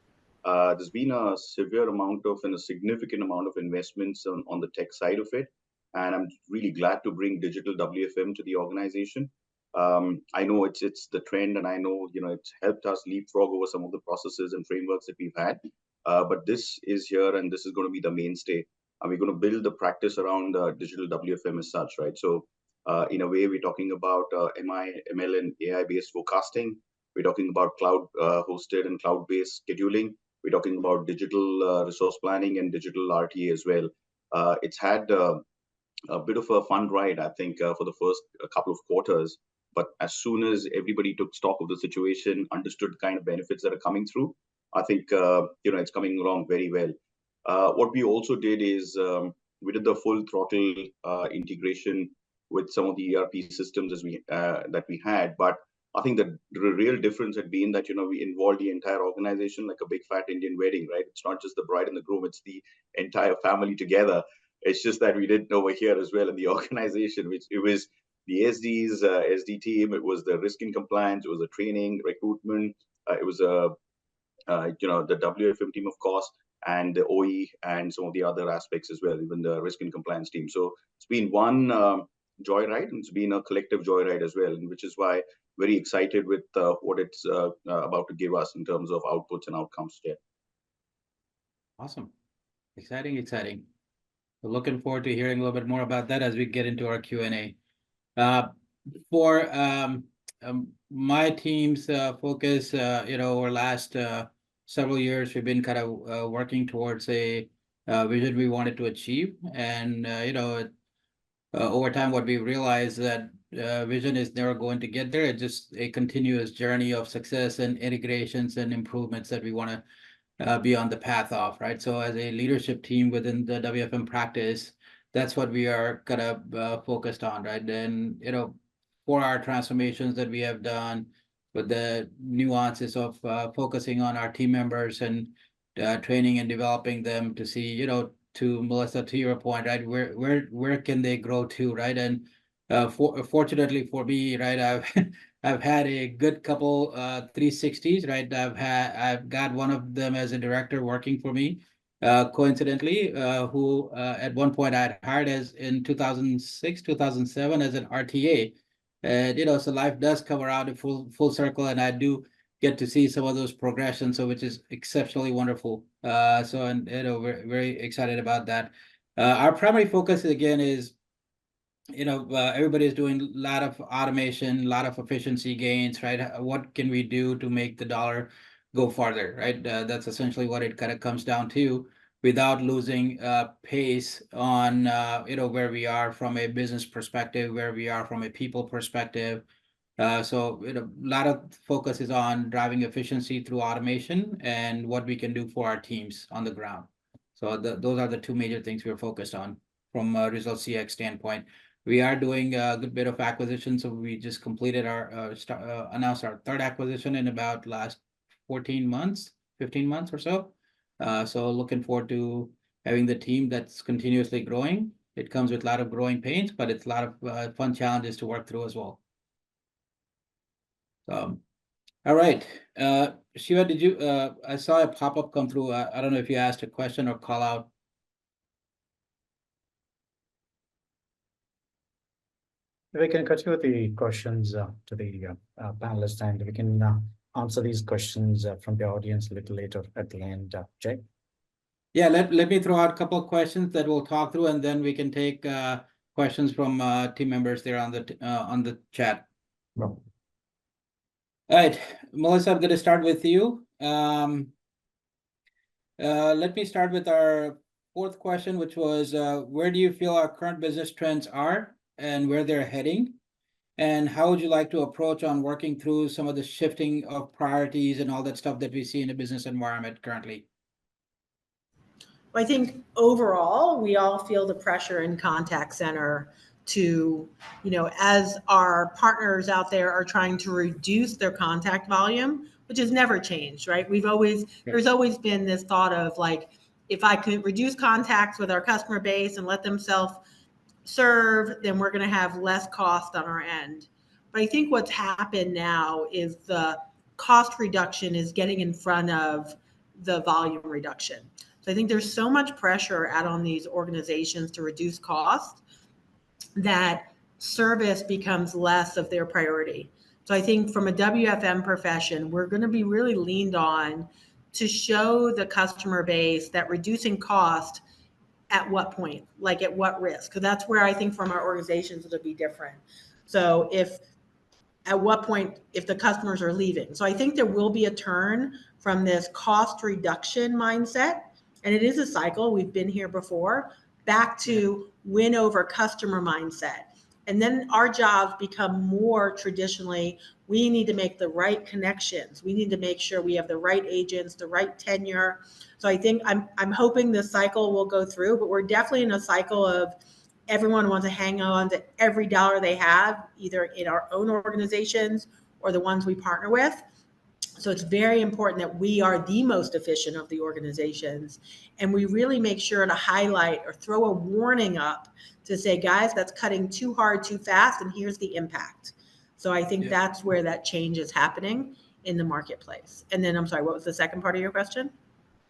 There's been a severe amount of and a significant amount of investments on the tech side of it, and I'm really glad to bring digital WFM to the organization. I know it's the trend, and I know it's helped us leapfrog over some of the processes and frameworks that we've had. But this is here, and this is going to be the mainstay. And we're going to build the practice around digital WFM as such, right? So in a way, we're talking about ML, and AI-based forecasting. We're talking about cloud-hosted and cloud-based scheduling. We're talking about digital resource planning and digital RTA as well. It's had a bit of a fun ride, I think, for the first couple of quarters. But as soon as everybody took stock of the situation, understood the kind of benefits that are coming through, I think it's coming along very well. What we also did is we did the full throttle integration with some of the ERP systems that we had. But I think the real difference had been that we involved the entire organization like a big fat Indian wedding, right? It's not just the bride and the groom; it's the entire family together. It's just that we did over here as well in the organization, which it was the SD's SD team, it was the risk and compliance, it was the training, recruitment, it was the WFM team, of course, and the OE and some of the other aspects as well, even the risk and compliance team. So it's been one joyride, and it's been a collective joyride as well, and which is why very excited with what it's about to give us in terms of outputs and outcomes today. Awesome. Exciting. We're looking forward to hearing a little bit more about that as we get into our Q&A. For my team's focus, over last several years, we've been kind of working towards a vision we wanted to achieve. And, over time, what we realized that vision is never going to get there. It's just a continuous journey of success and integrations and improvements that we want to be on the path of, right? So as a leadership team within the WFM practice, that's what we are kind of focused on, right? And, for our transformations that we have done with the nuances of focusing on our team members and training and developing them to see, to Melissa, to your point, right? Where can they grow to, right? And fortunately for me, right, I've had a good couple 360s, right? I've got one of them as a director working for me, coincidentally, who at one point I'd hired as in 2006, 2007 as an RTA. And so life does come around in full circle, and I do get to see some of those progressions, so which is exceptionally wonderful. And we're very excited about that. Our primary focus again is everybody is doing a lot of automation, a lot of efficiency gains, right? What can we do to make the dollar go farther, right? That's essentially what it kind of comes down to, without losing pace on where we are from a business perspective, where we are from a people perspective. So a lot of focus is on driving efficiency through automation and what we can do for our teams on the ground. So those are the two major things we're focused on from a Result CX standpoint. We are doing a good bit of acquisition. So we just completed announced our third acquisition in about last 14 months, 15 months or so. So looking forward to having the team that's continuously growing. It comes with a lot of growing pains, but it's a lot of fun challenges to work through as well. All right. Shiva, did you, I saw a pop-up come through. I don't know if you asked a question or call out. We can continue with the questions to the panelists, and we can answer these questions from the audience a little later at the end, Jay. Yeah, let me throw out a couple of questions that we'll talk through, and then we can take questions from team members there on the chat. No. All right, Melissa, I'm going to start with you. Let me start with our fourth question, which was, where do you feel our current business trends are and where they're heading? And how would you like to approach on working through some of the shifting of priorities and all that stuff that we see in the business environment currently? I think overall, we all feel the pressure in contact center to, as our partners out there are trying to reduce their contact volume, which has never changed, right? There's always been this thought of like, if I could reduce contacts with our customer base and let them self-serve, then we're going to have less cost on our end. But I think what's happened now is the cost reduction is getting in front of the volume reduction. So I think there's so much pressure out on these organizations to reduce cost that service becomes less of their priority. So I think from a WFM profession, we're going to be really leaned on to show the customer base that reducing cost at what point, like at what risk? Because that's where I think from our organizations it'll be different. So at what point if the customers are leaving. So I think there will be a turn from this cost reduction mindset, and it is a cycle, we've been here before, back to win over customer mindset. And then our jobs become more traditionally, we need to make the right connections. We need to make sure we have the right agents, the right tenure. So I think I'm hoping this cycle will go through, but we're definitely in a cycle of everyone wants to hang on to every dollar they have, either in our own organizations or the ones we partner with. So it's very important that we are the most efficient of the organizations. And we really make sure to highlight or throw a warning up to say, guys, that's cutting too hard, too fast, and here's the impact. So I think that's where that change is happening in the marketplace. And then, I'm sorry, what was the second part of your question?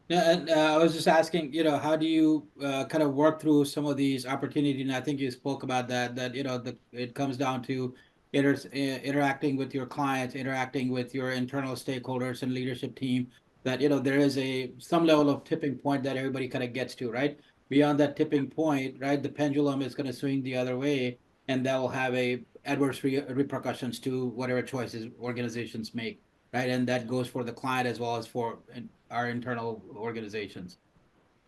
Yeah, and I was just asking, how do you kind of work through some of these opportunities? And I think you spoke about that it comes down to interacting with your clients, interacting with your internal stakeholders and leadership team, that, there is some level of tipping point that everybody kind of gets to, right? Beyond that tipping point, right, the pendulum is going to swing the other way, and that will have adverse repercussions to whatever choices organizations make. Right. And that goes for the client as well as for our internal organizations.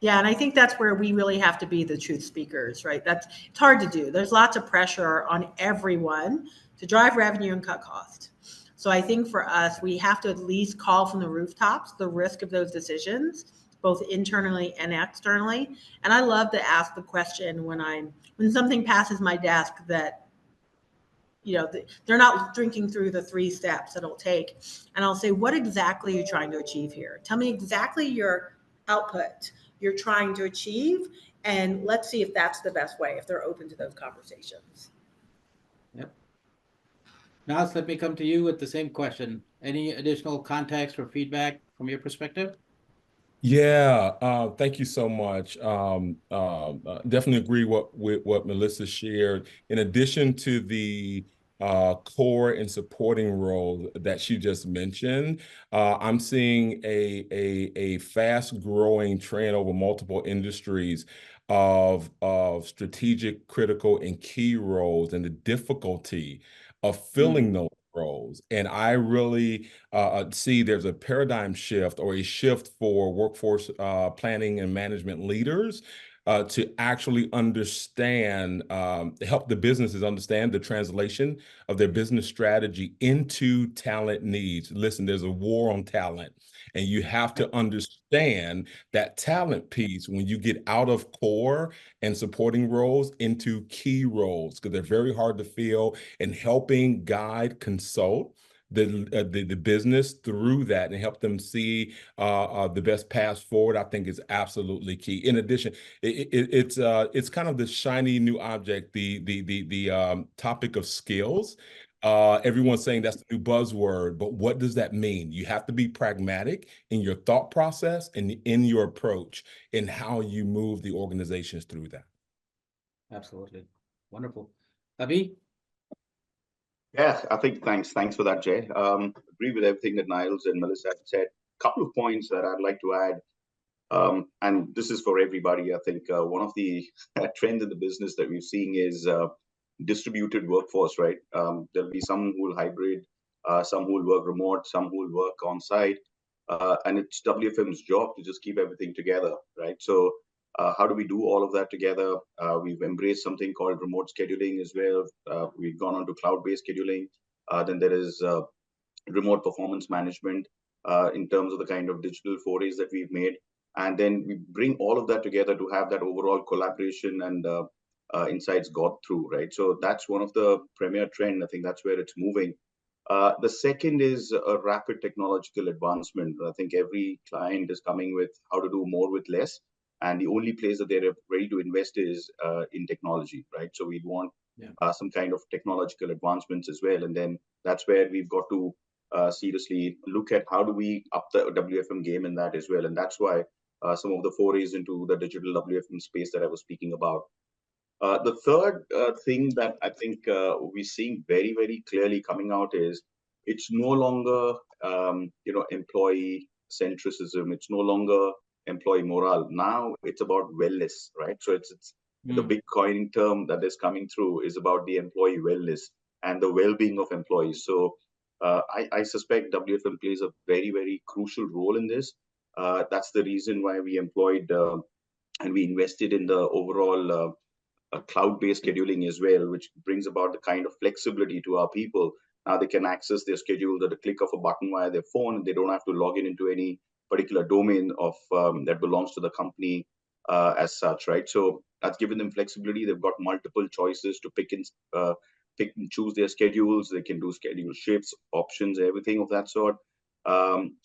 Yeah. And I think that's where we really have to be the truth speakers, right? It's hard to do. There's lots of pressure on everyone to drive revenue and cut cost. So I think for us, we have to at least call from the rooftops the risk of those decisions, both internally and externally. And I love to ask the question when something passes my desk that, they're not drinking through the 3 steps it'll take. And I'll say, what exactly are you trying to achieve here? Tell me exactly your output you're trying to achieve. And let's see if that's the best way, if they're open to those conversations. Yep. Now, let me come to you with the same question. Any additional context or feedback from your perspective? Yeah, thank you so much. Definitely agree with what Melissa shared. In addition to the core and supporting role that she just mentioned, I'm seeing a fast growing trend over multiple industries of strategic, critical, and key roles, and the difficulty of filling those roles. And I really see there's a paradigm shift or a shift for workforce planning and management leaders to actually understand, help the businesses understand the translation of their business strategy into talent needs. Listen, there's a war on talent, and you have to understand that talent piece when you get out of core and supporting roles into key roles, because they're very hard to fill, and helping guide, consult the business through that and help them see the best path forward, I think is absolutely key. In addition, it's kind of the shiny new object, the topic of skills. Everyone's saying that's the new buzzword, but what does that mean? You have to be pragmatic in your thought process and in your approach in how you move the organizations through that. Absolutely. Wonderful. Abhi? Yeah, I think thanks for that, Jay. Agree with everything that Niles and Melissa have said. Couple of points that I'd like to add. And this is for everybody. I think one of the trends in the business that we're seeing is distributed workforce, right? There'll be some who will hybrid, some who will work remote, some who will work on site. And it's WFM's job to just keep everything together, right? So how do we do all of that together? We've embraced something called remote scheduling as well. We've gone on to cloud-based scheduling. Then there is remote performance management in terms of the kind of digital forays that we've made. And then we bring all of that together to have that overall collaboration and insights got through, right? So that's one of the premier trend. I think that's where it's moving. The second is a rapid technological advancement. I think every client is coming with how to do more with less. And the only place that they're ready to invest is in technology, right? So we want some kind of technological advancements as well. And then that's where we've got to seriously look at how do we up the WFM game in that as well. And that's why some of the forays into the digital WFM space that I was speaking about. The third thing that I think we're seeing very, very clearly coming out is it's no longer, employee centricism. It's no longer employee morale. Now it's about wellness, right? So it's the big coining term that is coming through is about the employee wellness and the well-being of employees. So I suspect WFM plays a very, very crucial role in this. That's the reason why we employed and we invested in the overall cloud-based scheduling as well, which brings about the kind of flexibility to our people. Now they can access their schedule at the click of a button via their phone. They don't have to log in into any particular domain of that belongs to the company as such, right? So that's given them flexibility. They've got multiple choices to pick and choose their schedules. They can do schedule shifts, options, everything of that sort.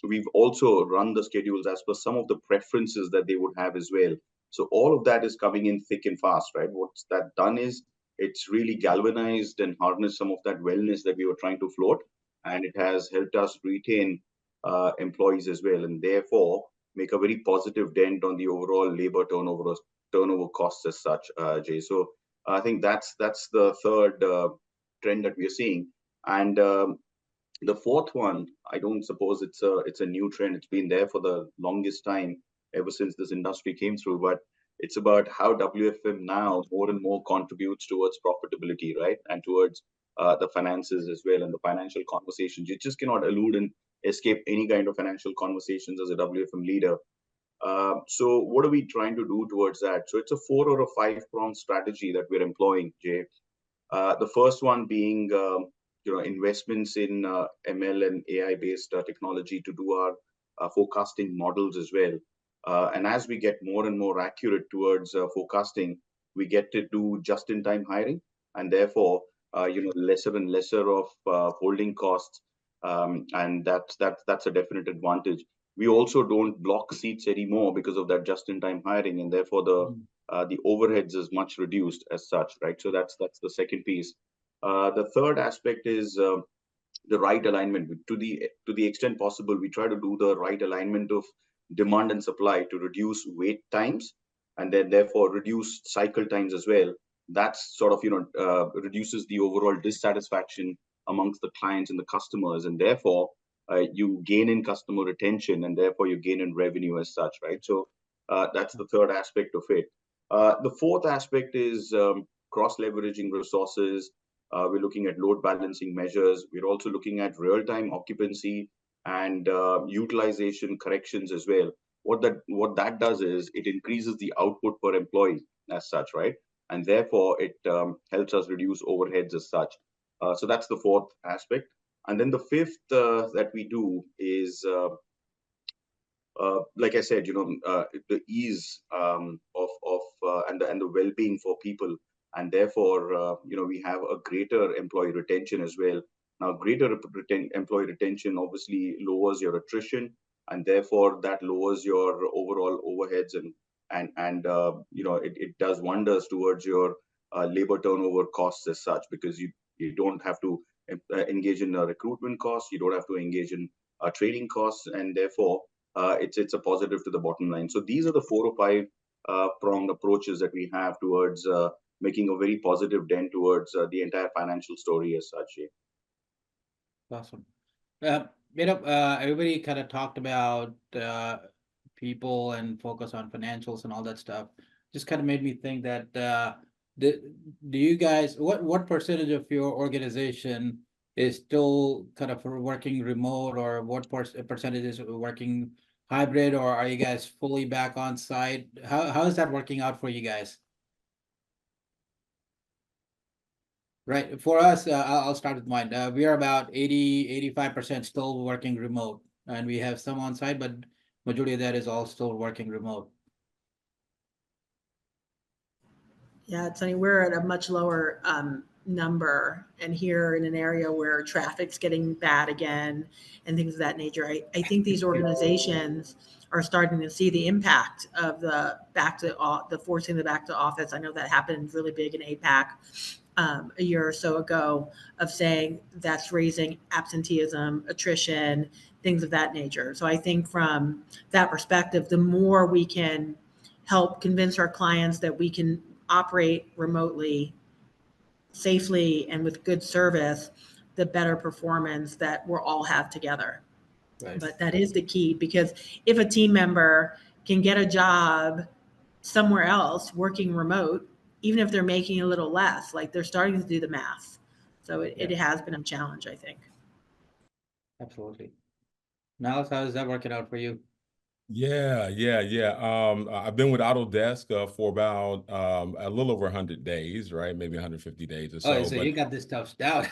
We've also run the schedules as per some of the preferences that they would have as well. So all of that is coming in thick and fast, right? What's that done is it's really galvanized and harnessed some of that wellness that we were trying to float, and it has helped us retain employees as well, and therefore make a very positive dent on the overall labor turnover costs as such, Jay. So I think that's the third trend that we are seeing, and the fourth one, I don't suppose it's a new trend. It's been there for the longest time, ever since this industry came through. But it's about how WFM now more and more contributes towards profitability, right, and towards the finances as well and the financial conversations. You just cannot elude and escape any kind of financial conversations as a WFM leader. So what are we trying to do towards that? So it's a 4 or a 5-pronged strategy that we're employing, Jay. The first one being investments in ML and AI based technology to do our forecasting models as well. And as we get more and more accurate towards forecasting, we get to do just in time hiring, and therefore lesser and lesser of holding costs, and that's a definite advantage. We also don't block seats anymore because of that just in time hiring, and therefore the overheads is much reduced as such, right? So that's the second piece. The third aspect is the right alignment. To the extent possible, we try to do the right alignment of demand and supply to reduce wait times, and then therefore reduce cycle times as well. That's sort of reduces the overall dissatisfaction amongst the clients and the customers, and therefore you gain in customer retention, and therefore you gain in revenue as such, right? So that's the third aspect of it. The fourth aspect is cross leveraging resources. We're looking at load balancing measures. We're also looking at real-time occupancy and utilization corrections as well. What that does is it increases the output per employee as such, right? And therefore it helps us reduce overheads as such. So that's the fourth aspect. And then the fifth that we do is like I said, the ease of and the well-being for people, and therefore we have a greater employee retention as well. Now, greater employee retention obviously lowers your attrition, and therefore that lowers your overall overheads, and it does wonders towards your labor turnover costs as such, because you don't have to engage in recruitment costs, you don't have to engage in training costs, and therefore it's a positive to the bottom line. So these are the 4 or 5 pronged approaches that we have towards making a very positive dent towards the entire financial story as such. Awesome. Everybody kind of talked about people and focus on financials and all that stuff. Just kind of made me think that do you guys what percentage of your organization is still kind of working remote, or what percentage is working hybrid, or are you guys fully back on site? How is that working out for you guys? Right. For us, I'll start with mine. We are about 85% still working remote, and we have some on site, but majority of that is all still working remote. Yeah, it's funny. We're at a much lower number, and here in an area where traffic's getting bad again and things of that nature. I think these organizations are starting to see the impact of the forcing the back to office. I know that happened really big in APAC a year or so ago, of saying that's raising absenteeism, attrition, things of that nature. So I think from that perspective, the more we can help convince our clients that we can operate remotely safely and with good service, the better performance that we'll all have together. Right. But that is the key, because if a team member can get a job somewhere else working remote, even if they're making a little less, like they're starting to do the math. So it has been a challenge, I think. Absolutely. Niles, how is that working out for you? Yeah. I've been with Autodesk for about a little over 100 days, right? Maybe 150 days or so. Oh, so you got this stuff down.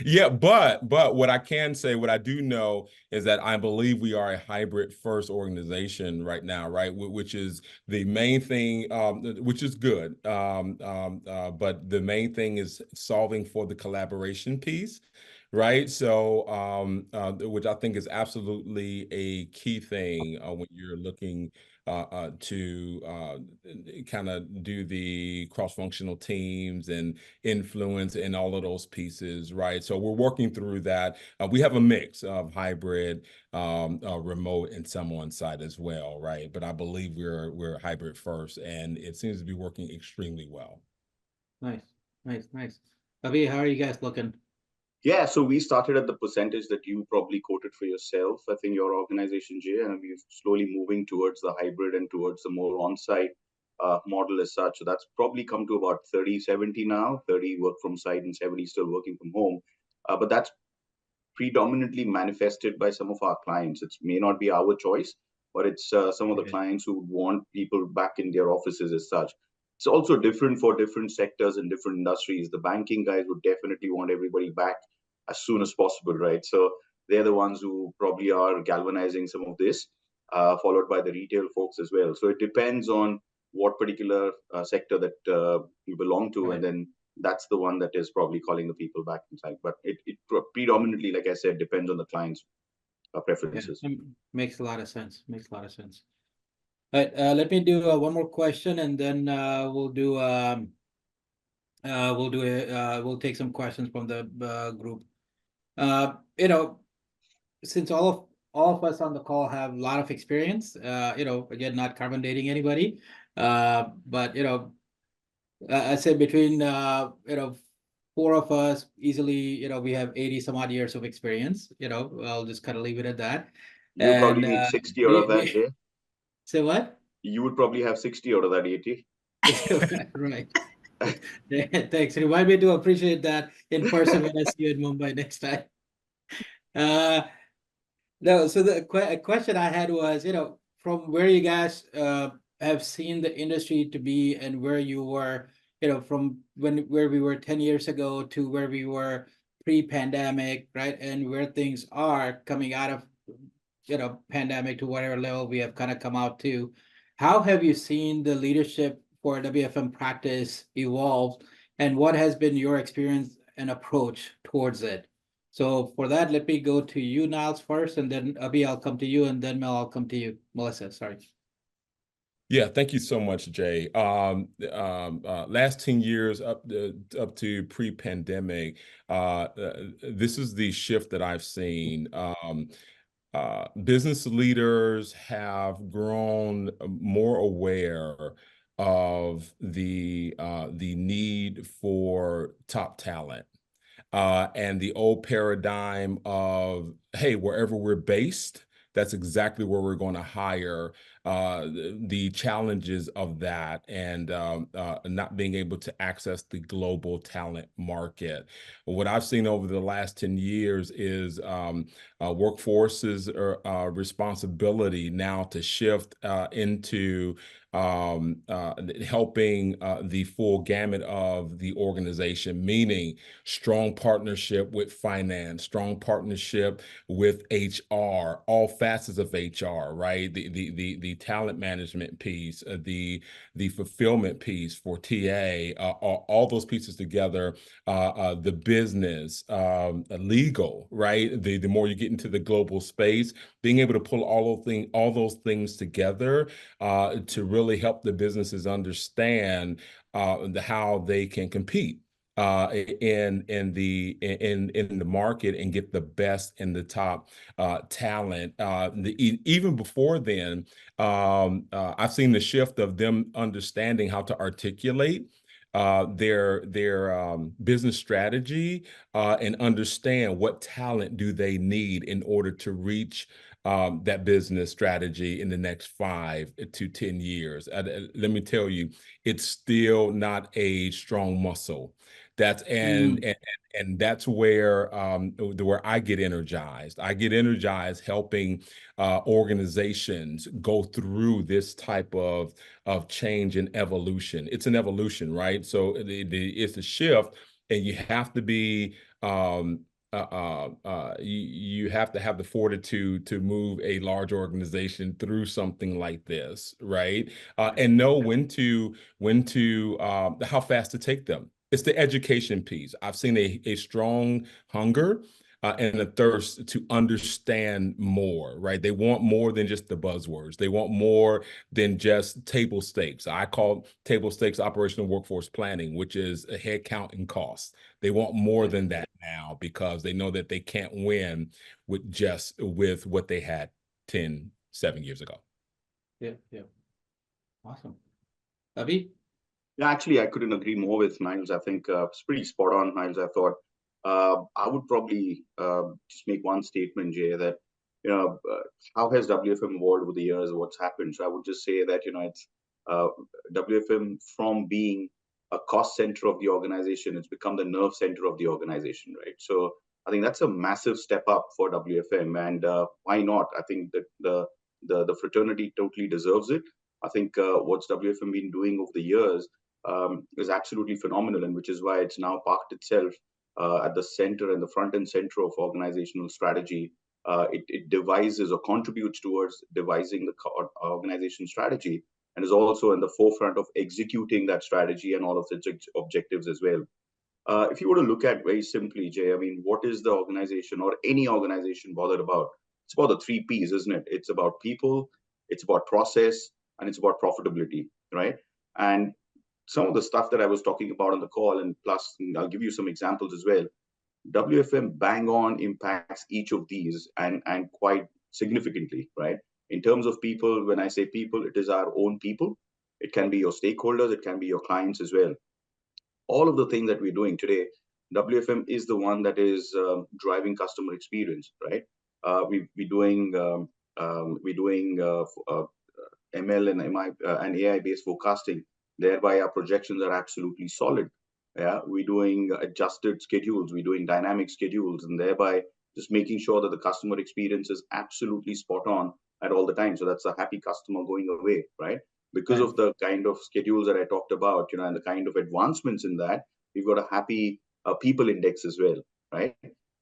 Yeah, but what I can say, what I do know is that I believe we are a hybrid first organization right now, right? Which is the main thing, which is good. But the main thing is solving for the collaboration piece. Right. So, which I think is absolutely a key thing when you're looking to kind of do the cross-functional teams and influence and all of those pieces. Right. So we're working through that. We have a mix of hybrid, remote, and some on site as well. Right. But I believe we're hybrid first, and it seems to be working extremely well. Nice. Avi, how are you guys looking? Yeah, so we started at the percentage that you probably quoted for yourself, I think your organization, Jay, and we're slowly moving towards the hybrid and towards the more on-site model as such. So that's probably come to about 30-70 now, 30 work from site and 70 still working from home. But that's predominantly manifested by some of our clients. It may not be our choice, but it's some of the clients who want people back in their offices as such. It's also different for different sectors and different industries. The banking guys would definitely want everybody back as soon as possible, right? So they're the ones who probably are galvanizing some of this, followed by the retail folks as well. So it depends on what particular sector that you belong to, and then that's the one that is probably calling the people back inside. But it predominantly, like I said, depends on the client's preferences. Yeah, makes a lot of sense. All right, let me do one more question, and then we'll take some questions from the group. Since all of us on the call have a lot of experience, again, not carbon dating anybody, but I say between four of us easily, we have 80 some odd years of experience. I'll just kind of leave it at that. You probably need 60 out of that, Jay. Say what? You would probably have 60 out of that 80. Right. Thanks. Remind me to appreciate that in person when I see you in Mumbai next time. No, so the question I had was, from where you guys have seen the industry to be and where you were, from where we were 10 years ago to where we were pre-pandemic, right? And where things are coming out of, pandemic to whatever level we have kind of come out to. How have you seen the leadership for WFM practice evolve, and what has been your experience and approach towards it? So for that, let me go to you, Niles, first, and then Abhi, I'll come to you, and then Mel, I'll come to you. Melissa, sorry. Yeah, thank you so much, Jay. Last 10 years up to pre-pandemic, this is the shift that I've seen. Business leaders have grown more aware of the need for top talent. and the old paradigm of, hey, wherever we're based, that's exactly where we're going to hire. The challenges of that, and not being able to access the global talent market. What I've seen over the last 10 years is workforce's responsibility now to shift into helping the full gamut of the organization, meaning strong partnership with finance, strong partnership with HR, all facets of HR, right? The talent management piece, the fulfillment piece for TA, all those pieces together, the business, legal, right? The more you get into the global space, being able to pull all those things together to really help the businesses understand how they can compete in the market and get the best and the top talent. Even before then, I've seen the shift of them understanding how to articulate their business strategy and understand what talent do they need in order to reach that business strategy in the next 5 to 10 years. Let me tell you, it's still not a strong muscle. That's and that's where I get energized. I get energized helping organizations go through this type of change and evolution. It's an evolution, right? So it's a shift, and you have to be you have to have the fortitude to move a large organization through something like this, right? And know when to how fast to take them. It's the education piece. I've seen a strong hunger and a thirst to understand more, right? They want more than just the buzzwords. They want more than just table stakes. I call table stakes operational workforce planning, which is a head count and cost. They want more than that now because they know that they can't win with what they had 7 years ago. Yeah. Awesome. Avi? Yeah, actually, I couldn't agree more with Niles. I think it's pretty spot on, Niles. I thought I would probably just make one statement, Jay, that how has WFM evolved over the years? What's happened? So I would just say that it's WFM, from being a cost center of the organization, it's become the nerve center of the organization, right? So I think that's a massive step up for WFM, and why not? I think that the fraternity totally deserves it. I think what's WFM been doing over the years is absolutely phenomenal, and which is why it's now parked itself at the center and the front and center of organizational strategy. It devises or contributes towards devising the organization strategy, and is also in the forefront of executing that strategy and all of its objectives as well. If you were to look at very simply, Jay, I mean, what is the organization or any organization bothered about? It's about the 3 Ps, isn't it? It's about people, it's about process, and it's about profitability, right? And some of the stuff that I was talking about on the call, and plus I'll give you some examples as well. WFM bang on impacts each of these and quite significantly, right? In terms of people, when I say people, it is our own people. It can be your stakeholders, it can be your clients as well. All of the things that we're doing today, WFM is the one that is driving customer experience, right? We're doing ML and AI-based forecasting. Thereby, our projections are absolutely solid. Yeah, we're doing adjusted schedules, we're doing dynamic schedules, and thereby just making sure that the customer experience is absolutely spot on at all the time. So that's a happy customer going away, right? Because of the kind of schedules that I talked about, and the kind of advancements in that, we've got a happy people index as well, right?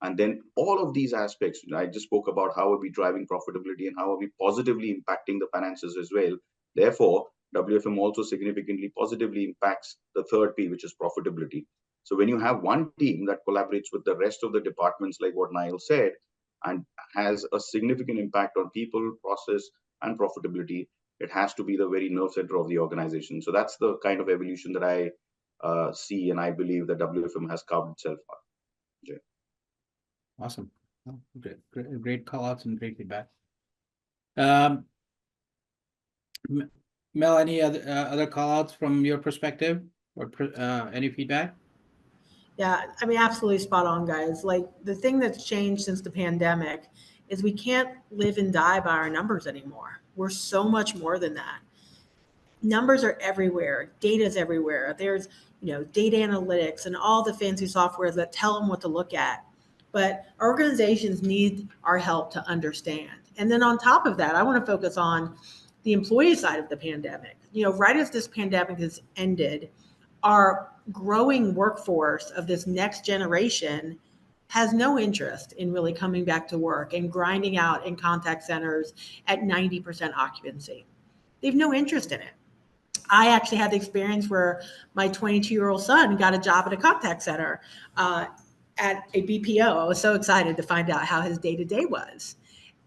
And then all of these aspects, I just spoke about how are we driving profitability and how are we positively impacting the finances as well. Therefore, WFM also significantly positively impacts the 3rd P, which is profitability. So when you have one team that collaborates with the rest of the departments, like what Niall said, and has a significant impact on people, process, and profitability, it has to be the very nerve center of the organization. So that's the kind of evolution that I see, and I believe that WFM has carved itself out. Jay. Awesome. Oh, great call outs and great feedback. Mel, any other call outs from your perspective, or any feedback? Yeah, I mean, absolutely spot on, guys. Like the thing that's changed since the pandemic is we can't live and die by our numbers anymore. We're so much more than that. Numbers are everywhere, data is everywhere. There's, data analytics and all the fancy software that tell them what to look at. But our organizations need our help to understand. And then on top of that, I want to focus on the employee side of the pandemic. Right as this pandemic has ended, our growing workforce of this next generation has no interest in really coming back to work and grinding out in contact centers at 90% occupancy. They have no interest in it. I actually had the experience where my 22-year-old son got a job at a contact center at a BPO. I was so excited to find out how his day-to-day was.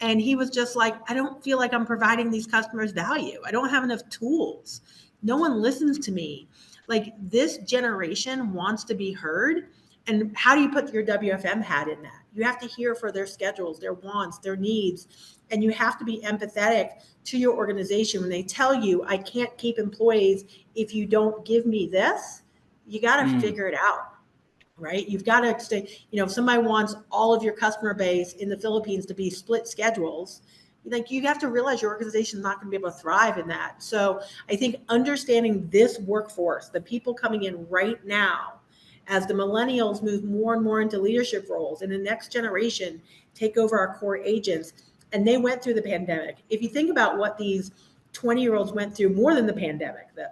And he was just like, I don't feel like I'm providing these customers value. I don't have enough tools. No one listens to me. Like this generation wants to be heard. And how do you put your WFM hat in that? You have to hear for their schedules, their wants, their needs, and you have to be empathetic to your organization when they tell you, I can't keep employees if you don't give me this. You got to figure it out, right? You've got to stay, if somebody wants all of your customer base in the Philippines to be split schedules, like you have to realize your organization is not going to be able to thrive in that. So I think understanding this workforce, the people coming in right now, as the millennials move more and more into leadership roles and the next generation take over our core agents, and they went through the pandemic. If you think about what these 20-year-olds went through more than the pandemic, the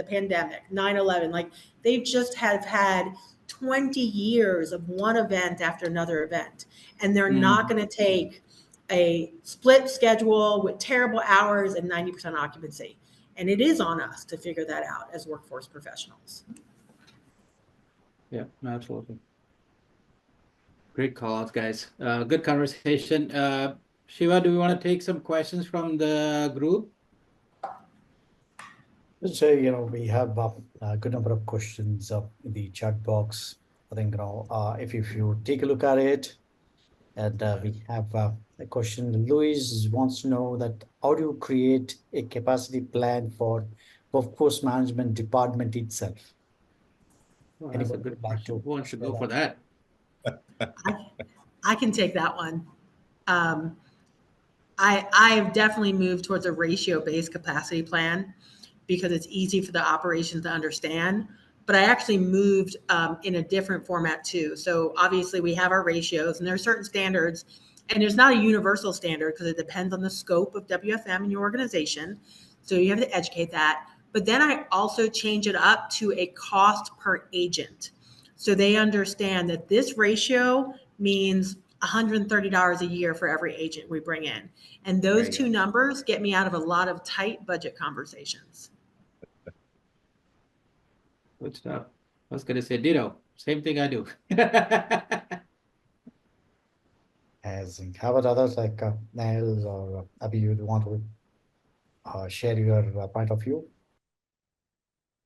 pandemic, 9/11, like they just have had 20 years of one event after another event. And they're not going to take a split schedule with terrible hours and 90% occupancy. And it is on us to figure that out as workforce professionals. Yeah, absolutely. Great call outs, guys. Good conversation. Shiva, do we want to take some questions from the group? Let's say, we have a good number of questions in the chat box. I think, if you take a look at it, and we have a question. Louis wants to know that how do you create a capacity plan for workforce management department itself? Well, that's a good question. Who wants to go for that? I can take that one. I've definitely moved towards a ratio-based capacity plan because it's easy for the operations to understand. But I actually moved in a different format too. So obviously we have our ratios and there are certain standards, and there's not a universal standard because it depends on the scope of WFM in your organization. So you have to educate that. But then I also change it up to a cost per agent. So they understand that this ratio means $130 a year for every agent we bring in. And those two numbers get me out of a lot of tight budget conversations. Good stuff. I was going to say ditto. Same thing I do. How about others like Niles or Abhi, you want to share your point of view?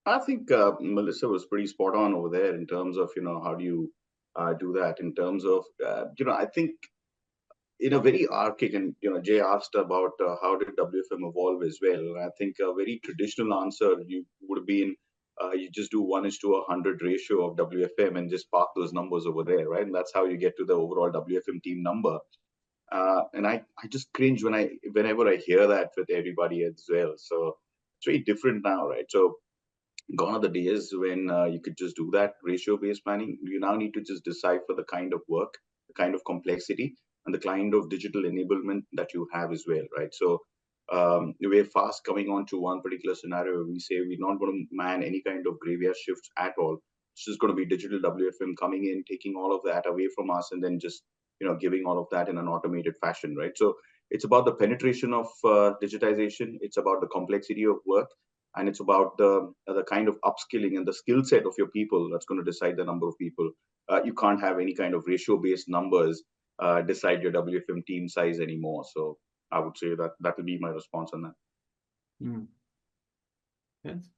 I think Melissa was pretty spot on over there in terms of, how do you do that in terms of, I think in a very archaic, and, Jay asked about how did WFM evolve as well. And I think a very traditional answer would have been you just do 1:100 ratio of WFM and just park those numbers over there, right? And that's how you get to the overall WFM team number. And I just cringe whenever I hear that with everybody as well. So it's very different now, right? So gone are the days when you could just do that ratio-based planning. You now need to just decipher the kind of work, the kind of complexity, and the kind of digital enablement that you have as well, right? So we're fast coming on to one particular scenario where we say we're not going to man any kind of graveyard shifts at all. It's just going to be digital WFM coming in, taking all of that away from us, and then just giving all of that in an automated fashion, right? So it's about the penetration of digitization. It's about the complexity of work. And it's about the kind of upskilling and the skill set of your people that's going to decide the number of people. You can't have any kind of ratio-based numbers decide your WFM team size anymore. So I would say that will be my response on that. Yes.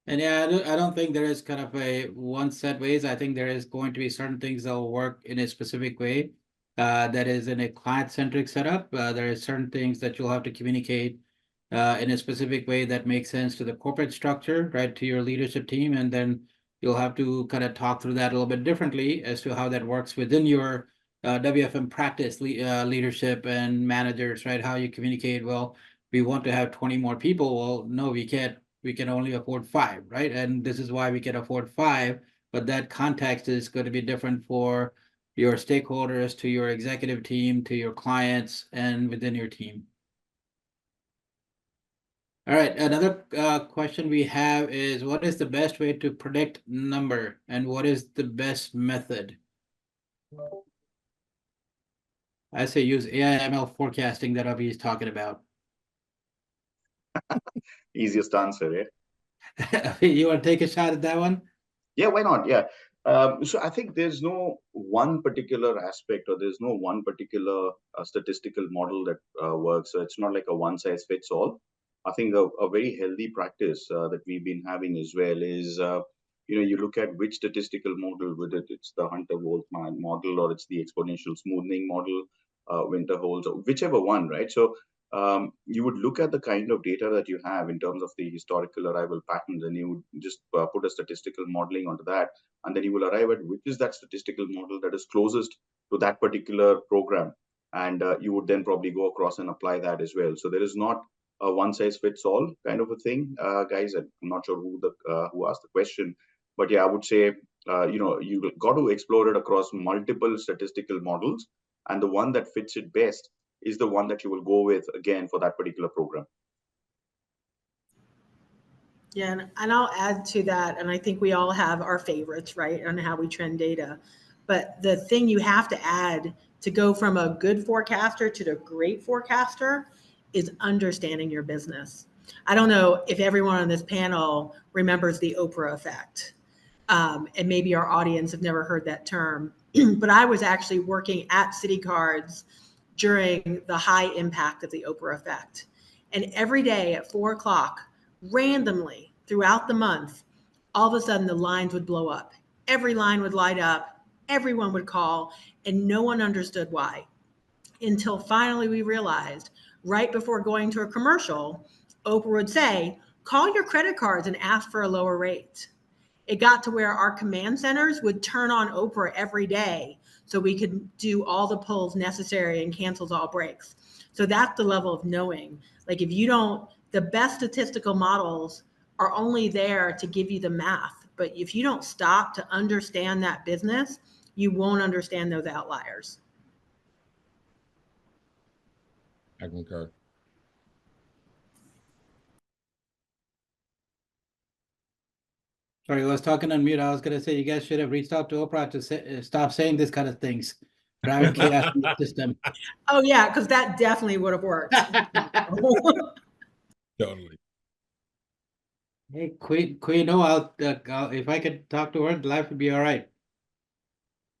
And yeah, I don't think there is kind of a one set ways. I think there is going to be certain things that will work in a specific way that is in a client-centric setup. There are certain things that you'll have to communicate in a specific way that makes sense to the corporate structure, right, to your leadership team. And then you'll have to kind of talk through that a little bit differently as to how that works within your WFM practice leadership and managers, right? How you communicate. Well, we want to have 20 more people. Well, no, we can't. We can only afford 5, right? And this is why we can afford 5. But that context is going to be different for your stakeholders, to your executive team, to your clients, and within your team. All right, another question we have is, what is the best way to predict number and what is the best method? I say use AI/ML forecasting that Abhi is talking about. Easiest answer, yeah. You want to take a shot at that one? Yeah, why not? Yeah. So I think there's no one particular aspect or there's no one particular statistical model that works. So it's not like a one size fits all. I think a very healthy practice that we've been having as well is, you look at which statistical model, whether it's the Hunter-Wolfman model or it's the exponential smoothing model, Winter-Holz, or whichever one, right? So you would look at the kind of data that you have in terms of the historical arrival patterns, and you would just put a statistical modeling onto that, and then you will arrive at which is that statistical model that is closest to that particular program, and you would then probably go across and apply that as well. So there is not a one size fits all kind of a thing, guys. I'm not sure who asked the question, but yeah, I would say you got to explore it across multiple statistical models, and the one that fits it best is the one that you will go with again for that particular program. Yeah, and I'll add to that, and I think we all have our favorites, right, on how we trend data. But the thing you have to add to go from a good forecaster to the great forecaster is understanding your business. I don't know if everyone on this panel remembers the Oprah effect. And maybe our audience have never heard that term, but I was actually working at City Cards during the high impact of the Oprah effect. And every day at 4 o'clock, randomly throughout the month, all of a sudden the lines would blow up. Every line would light up, everyone would call, and no one understood why. Until finally we realized, right before going to a commercial, Oprah would say, call your credit cards and ask for a lower rate. It got to where our command centers would turn on Oprah every day so we could do all the pulls necessary and cancels all breaks. So that's the level of knowing. Like if you don't, the best statistical models are only there to give you the math. But if you don't stop to understand that business, you won't understand those outliers. I concur. Sorry, I was talking on mute. I was going to say you guys should have reached out to Oprah to stop saying this kind of things, driving chaos in the system. Oh yeah, because that definitely would have worked. Totally. Hey, Queen, no, if I could talk to her, life would be all right.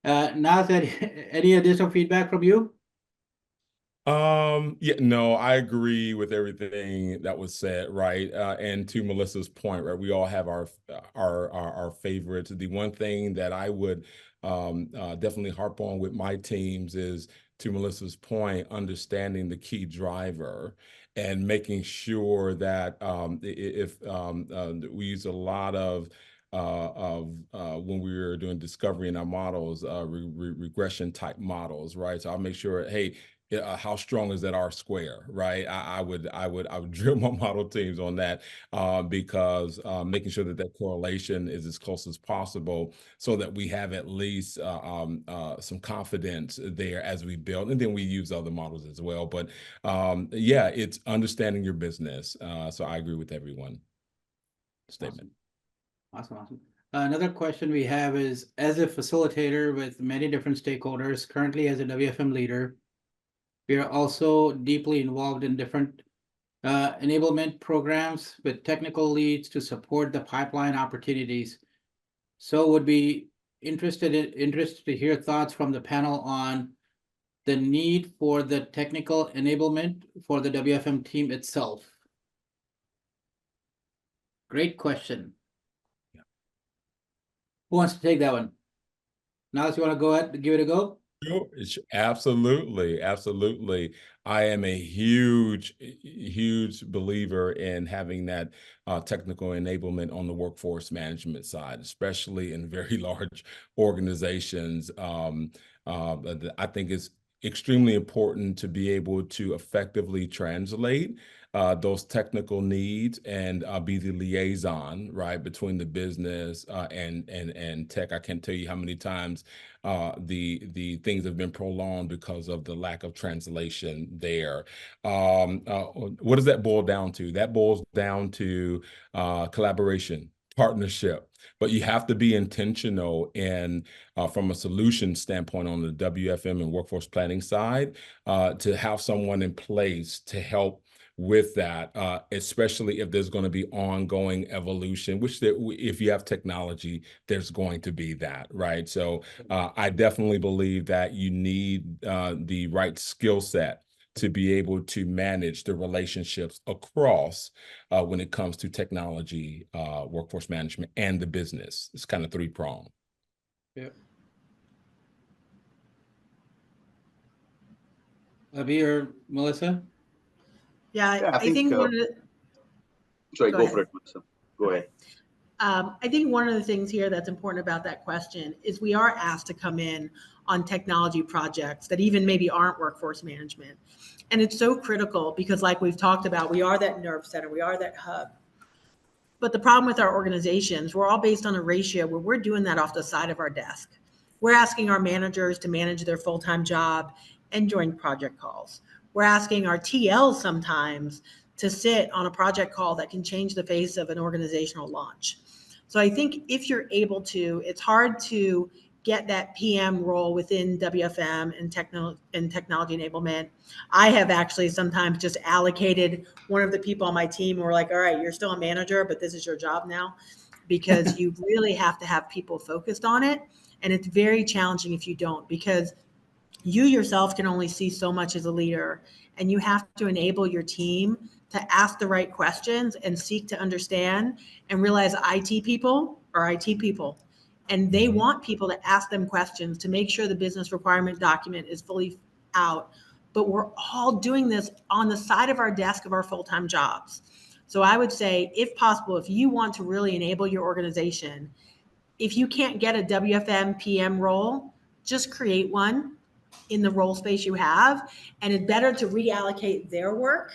Now that any additional feedback from you? Yeah, no, I agree with everything that was said, right? And to Melissa's point, right, we all have our favorites. The one thing that I would definitely harp on with my teams is, to Melissa's point, understanding the key driver and making sure that if we use a lot of when we were doing discovery in our models, regression type models, right? So I'll make sure, hey, how strong is that R square, right? I would drill my model teams on that because making sure that that correlation is as close as possible so that we have at least some confidence there as we build, and then we use other models as well. But yeah, it's understanding your business. So I agree with everyone. Statement. Awesome. Another question we have is, as a facilitator with many different stakeholders, currently as a WFM leader, we are also deeply involved in different enablement programs with technical leads to support the pipeline opportunities. So would be interested to hear thoughts from the panel on the need for the technical enablement for the WFM team itself. Great question. Yeah. Who wants to take that one? Now, you want to go ahead and give it a go? Sure, absolutely, absolutely. I am a huge believer in having that technical enablement on the workforce management side, especially in very large organizations. I think it's extremely important to be able to effectively translate those technical needs and be the liaison, right, between the business and tech. I can't tell you how many times the things have been prolonged because of the lack of translation there. What does that boil down to? That boils down to collaboration, partnership, but you have to be intentional in from a solution standpoint on the WFM and workforce planning side to have someone in place to help with that, especially if there's going to be ongoing evolution, which if you have technology, there's going to be that, right? So I definitely believe that you need the right skill set to be able to manage the relationships across when it comes to technology, workforce management, and the business. It's kind of three-pronged. Yeah. Abhi or Melissa? Yeah, I I think one of the, sorry, go ahead. for it, Melissa. Go ahead. I think one of the things here that's important about that question is we are asked to come in on technology projects that even maybe aren't workforce management. And it's so critical because, like we've talked about, we are that nerve center, we are that hub. But the problem with our organizations, we're all based on a ratio where we're doing that off the side of our desk. We're asking our managers to manage their full-time job and join project calls. We're asking our TLs sometimes to sit on a project call that can change the face of an organizational launch. So I think if you're able to, it's hard to get that PM role within WFM and technology enablement. I have actually sometimes just allocated one of the people on my team who are like, all right, you're still a manager, but this is your job now, because you really have to have people focused on it. And it's very challenging if you don't, because you yourself can only see so much as a leader, and you have to enable your team to ask the right questions and seek to understand and realize IT people are IT people. And they want people to ask them questions to make sure the business requirement document is fully out. But we're all doing this on the side of our desk of our full-time jobs. So I would say, if possible, if you want to really enable your organization, if you can't get a WFM PM role, just create one in the role space you have. And it's better to reallocate their work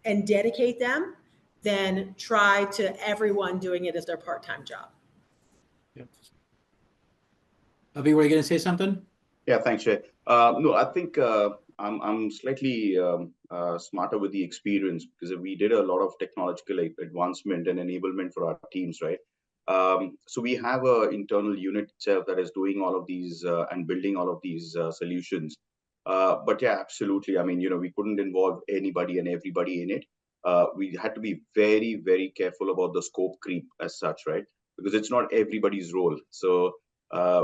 and dedicate them than try to everyone doing it as their part-time job. Yep. Abhi, were you going to say something? Yeah, thanks, Jay. No, I think I'm slightly smarter with the experience because we did a lot of technological advancement and enablement for our teams, right? So we have an internal unit itself that is doing all of these and building all of these solutions. But yeah, absolutely. I mean, we couldn't involve anybody and everybody in it. We had to be very, very careful about the scope creep as such, right? Because it's not everybody's role. So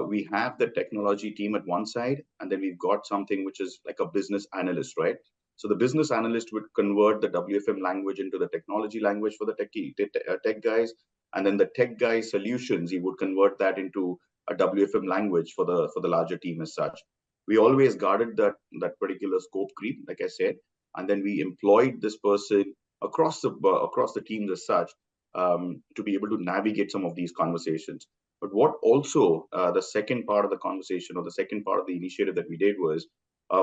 we have the technology team at one side, and then we've got something which is like a business analyst, right? So the business analyst would convert the WFM language into the technology language for the tech guys, and then the tech guy solutions, he would convert that into a WFM language for the larger team as such. We always guarded that particular scope creep, like I said, and then we employed this person across the teams as such to be able to navigate some of these conversations. But what also the second part of the conversation or the second part of the initiative that we did was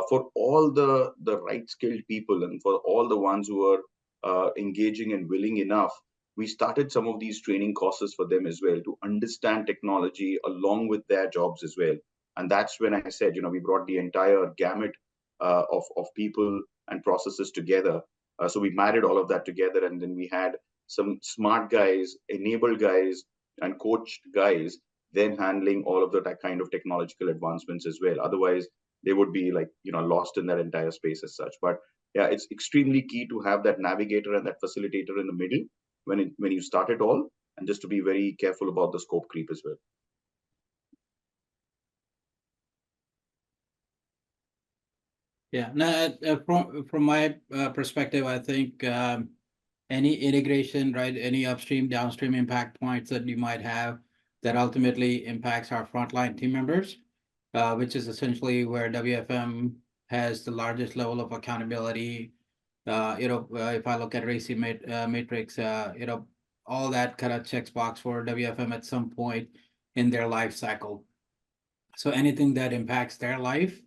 for all the right skilled people and for all the ones who are engaging and willing enough, we started some of these training courses for them as well to understand technology along with their jobs as well. And that's when I said, we brought the entire gamut of people and processes together. So we married all of that together, and then we had some smart guys, enabled guys, and coached guys then handling all of that kind of technological advancements as well. Otherwise, they would be like, lost in that entire space as such. But yeah, it's extremely key to have that navigator and that facilitator in the middle when you start it all, and just to be very careful about the scope creep as well. Yeah, no, from my perspective, I think any integration, right, any upstream, downstream impact points that you might have that ultimately impacts our frontline team members. which is essentially where WFM has the largest level of accountability. If I look at Racy Matrix, all that kind of checks box for WFM at some point in their life cycle. So anything that impacts their life,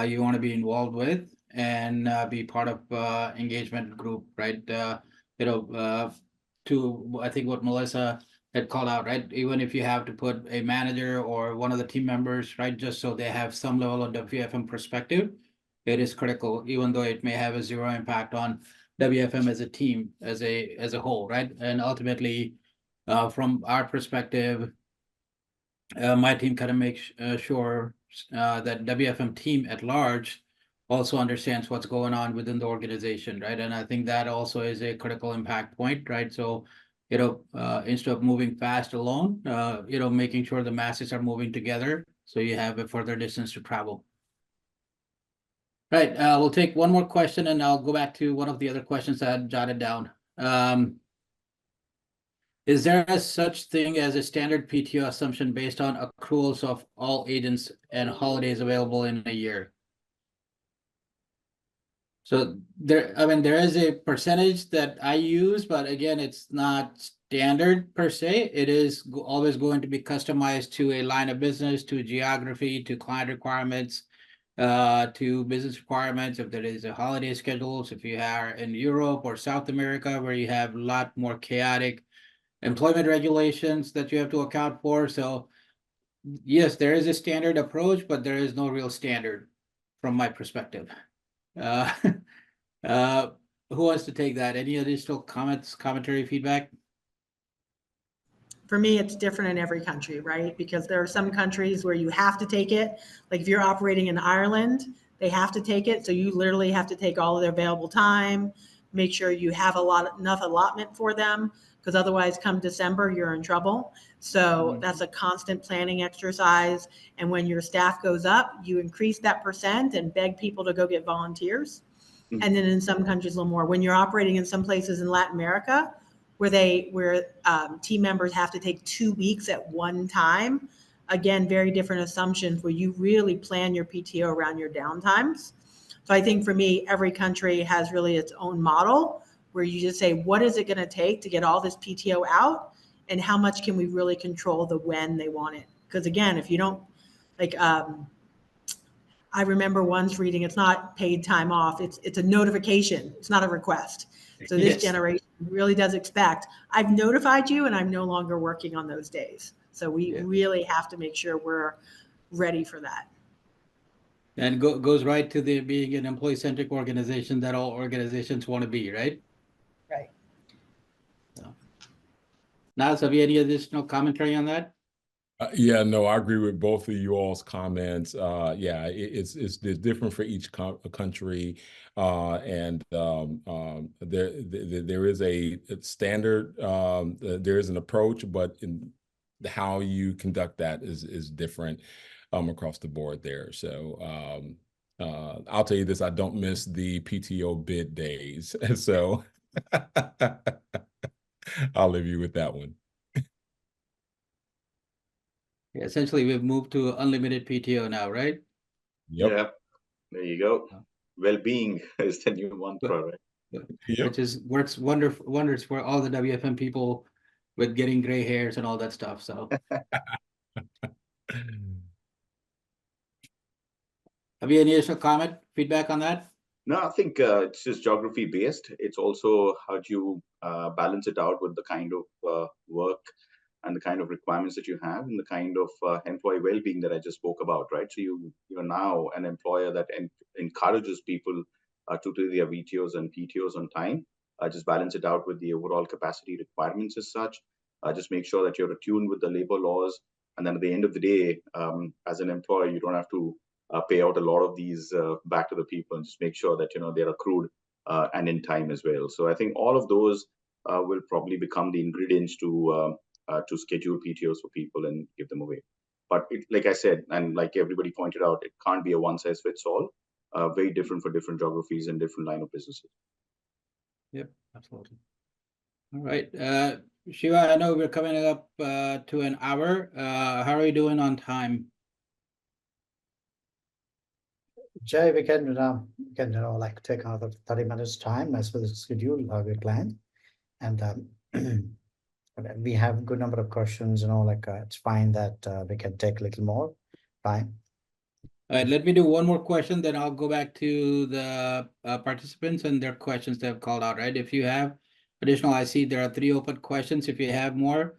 you want to be involved with and be part of engagement group, right? To I think what Melissa had called out, right? Even if you have to put a manager or one of the team members, right, just so they have some level of WFM perspective, it is critical, even though it may have a zero impact on WFM as a team, as a whole, right? And ultimately, from our perspective, my team kind of makes sure that WFM team at large also understands what's going on within the organization, right? And I think that also is a critical impact point, right? So, instead of moving fast alone, making sure the masses are moving together, so you have a further distance to travel. Right, we'll take one more question, and I'll go back to one of the other questions I had jotted down. Is there a such thing as a standard PTO assumption based on accruals of all agents and holidays available in a year? So there is a percentage that I use, but again, it's not standard per se. It is always going to be customized to a line of business, to geography, to client requirements, to business requirements. If there is a holiday schedules, if you are in Europe or South America, where you have a lot more chaotic employment regulations that you have to account for. So yes, there is a standard approach, but there is no real standard from my perspective. Who wants to take that? Any additional comments, commentary, feedback? For me, it's different in every country, right? Because there are some countries where you have to take it. Like if you're operating in Ireland, they have to take it. So you literally have to take all of their available time, make sure you have enough allotment for them, because otherwise come December, you're in trouble. So that's a constant planning exercise. And when your staff goes up, you increase that percent and beg people to go get volunteers. And then in some countries a little more. When you're operating in some places in Latin America, where team members have to take 2 weeks at one time, again, very different assumptions where you really plan your PTO around your downtimes. So I think for me, every country has really its own model where you just say, what is it going to take to get all this PTO out? And how much can we really control the when they want it? Because again, if you don't, like, I remember once reading, it's not paid time off, it's a notification, it's not a request. So this generation really does expect, I've notified you and I'm no longer working on those days. So we really have to make sure we're ready for that. And goes right to the being an employee-centric organization that all organizations want to be, right? Right. So. Naz, have you any additional commentary on that? Yeah, no, I agree with both of you all's comments. It's different for each country, and there is a standard. There is an approach, but in how you conduct that is different across the board there. So I'll tell you this: I don't miss the PTO bid days, so I'll leave you with that one. Essentially, we've moved to unlimited PTO now, right? Yep. Yeah, there you go. Well-being is the new mantra, right? Yep. Which works wonders for all the WFM people with getting gray hairs and all that stuff. So, have you any additional comment, feedback on that? No, I think it's just geography based. It's also how do you balance it out with the kind of work and the kind of requirements that you have and the kind of employee well-being that I just spoke about, right? So you're now an employer that encourages people to do their VTOs and PTOs on time. Just balance it out with the overall capacity requirements as such. Just make sure that you're attuned with the labor laws. And then at the end of the day, as an employer, you don't have to pay out a lot of these back to the people, and just make sure that they're accrued and in time as well. So I think all of those will probably become the ingredients to schedule PTOs for people and give them away. But like I said, and like everybody pointed out, it can't be a one size fits all. Very different for different geographies and different line of businesses. Yep, absolutely. All right, Shiva, I know we're coming up to an hour. How are you doing on time? Jay, we can like take another 30 minutes time as per the schedule we planned, and we have a good number of questions. Like it's fine that we can take a little more time. All right, let me do one more question, then I'll go back to the participants and their questions they have called out, right? If you have additional, I see there are 3 open questions. If you have more,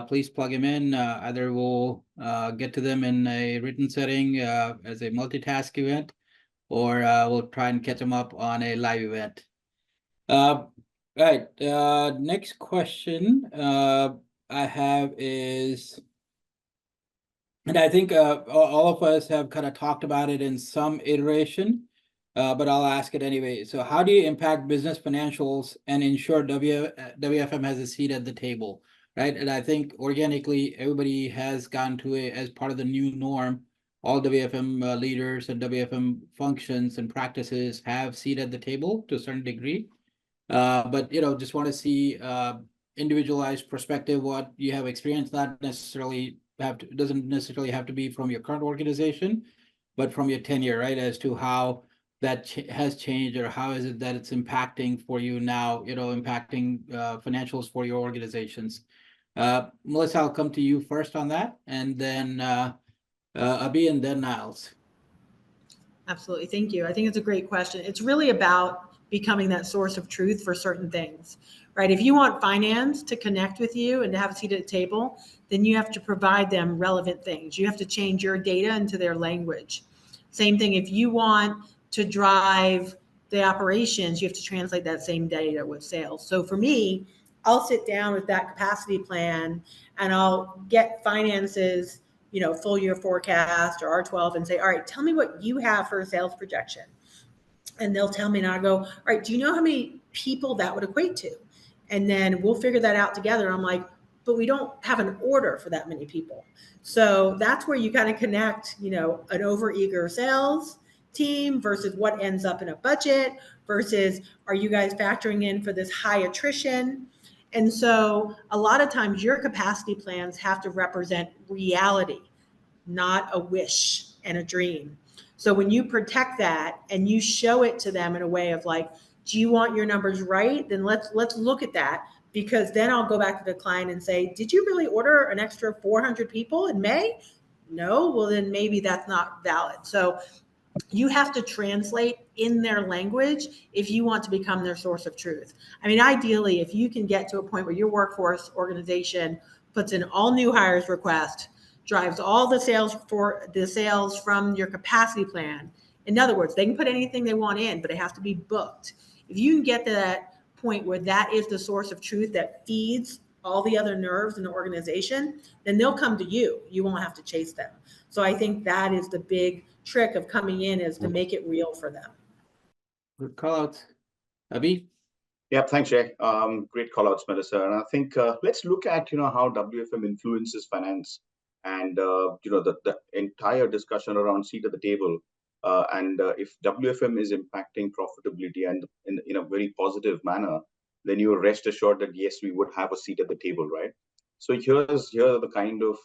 please plug them in. Either we'll get to them in a written setting as a multitask event, or we'll try and catch them up on a live event. Right, next question I have is, and I think all of us have kind of talked about it in some iteration, but I'll ask it anyway. So how do you impact business financials and ensure WFM has a seat at the table, right? And I think organically, everybody has gone to as part of the new norm, all WFM leaders and WFM functions and practices have seat at the table to a certain degree. But, just want to see individualized perspective, what you have experienced, not necessarily doesn't necessarily have to be from your current organization, but from your tenure, right? As to how that has changed, or how is it that it's impacting for you now, impacting financials for your organizations. Melissa, I'll come to you first on that, and then Abhi, and then Niles. Absolutely. Thank you. I think it's a great question. It's really about becoming that source of truth for certain things, right? If you want finance to connect with you and to have a seat at the table, then you have to provide them relevant things. You have to change your data into their language. Same thing, if you want to drive the operations, you have to translate that same data with sales. So for me, I'll sit down with that capacity plan and I'll get finances, full year forecast or R12, and say, all right, tell me what you have for a sales projection. And they'll tell me, and I go, all right, do you know how many people that would equate to? And then we'll figure that out together. I'm like, but we don't have an order for that many people. So that's where you kind of connect, an overeager sales team versus what ends up in a budget versus, are you guys factoring in for this high attrition? And so a lot of times your capacity plans have to represent reality, not a wish and a dream. So when you protect that and you show it to them in a way of like, do you want your numbers right? Then let's look at that, because then I'll go back to the client and say, did you really order an extra 400 people in May? No, well then maybe that's not valid. So you have to translate in their language if you want to become their source of truth. I mean, ideally, if you can get to a point where your workforce organization puts in all new hires request, drives all the sales from your capacity plan. In other words, they can put anything they want in, but it has to be booked. If you can get to that point where that is the source of truth that feeds all the other nerves in the organization, then they'll come to you. You won't have to chase them. So I think that is the big trick of coming in, is to make it real for them. Good call out. Abhi? Yeah, thanks, Jay. Great call outs, Melissa. And I think let's look at how WFM influences finance, and the entire discussion around seat at the table. And if WFM is impacting profitability and in a very positive manner, then you rest assured that yes, we would have a seat at the table, right? So here are the kind of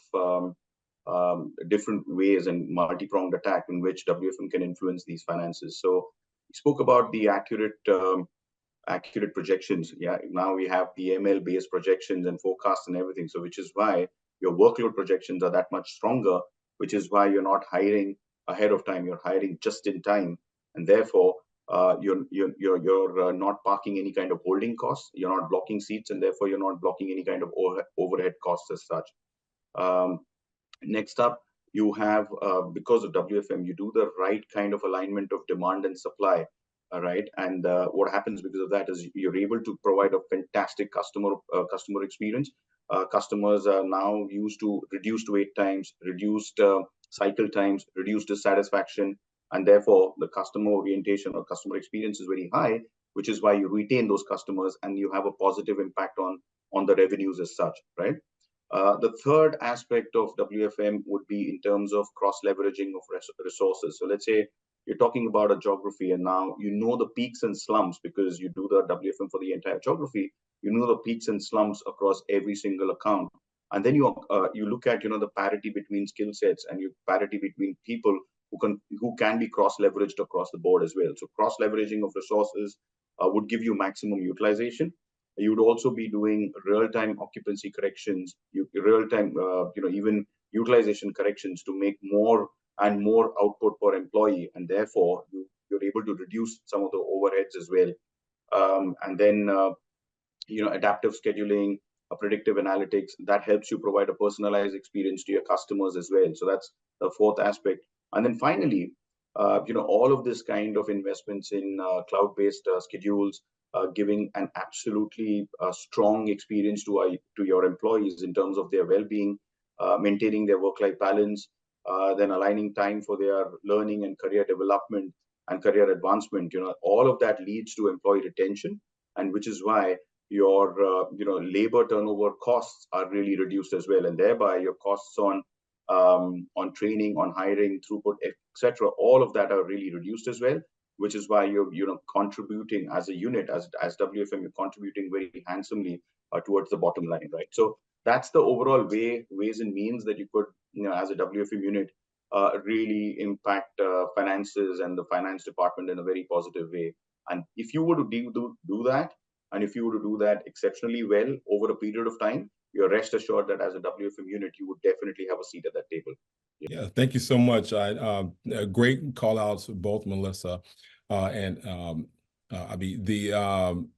different ways and multi-pronged attack in which WFM can influence these finances. So we spoke about the accurate projections. Yeah, now we have the ML based projections and forecasts and everything. So which is why your workload projections are that much stronger, which is why you're not hiring ahead of time, you're hiring just in time, and therefore you're not parking any kind of holding costs, you're not blocking seats, and therefore you're not blocking any kind of overhead costs as such. Next up, you have because of WFM, you do the right kind of alignment of demand and supply. All right, and what happens because of that is you're able to provide a fantastic customer experience. Customers are now used to reduced wait times, reduced cycle times, reduced dissatisfaction, and therefore the customer orientation or customer experience is very high, which is why you retain those customers and you have a positive impact on the revenues as such, right? The third aspect of WFM would be in terms of cross-leveraging of resources. So let's say you're talking about a geography, and now you know the peaks and slumps because you do the WFM for the entire geography. You know the peaks and slumps across every single account, and then you look at the parity between skill sets and parity between people who can be cross-leveraged across the board as well. So cross-leveraging of resources would give you maximum utilization. You would also be doing real-time occupancy corrections, real-time, even utilization corrections to make more and more output per employee, and therefore you're able to reduce some of the overheads as well. And then adaptive scheduling, predictive analytics, that helps you provide a personalized experience to your customers as well. So that's the fourth aspect. And then finally, all of this kind of investments in cloud-based schedules, giving an absolutely strong experience to your employees in terms of their well-being, maintaining their work-life balance, then aligning time for their learning and career development and career advancement. All of that leads to employee retention, and which is why your labor turnover costs are really reduced as well, and thereby your costs on training, on hiring, throughput, etc. All of that are really reduced as well, which is why you're contributing as a unit, as WFM, you're contributing very handsomely towards the bottom line, right? So that's the overall ways and means that you could, as a WFM unit, really impact finances and the finance department in a very positive way. And if you were to do that, and if you were to do that exceptionally well over a period of time, you're rest assured that as a WFM unit, you would definitely have a seat at that table. Yeah, thank you so much. Great call outs, both Melissa and Abhi.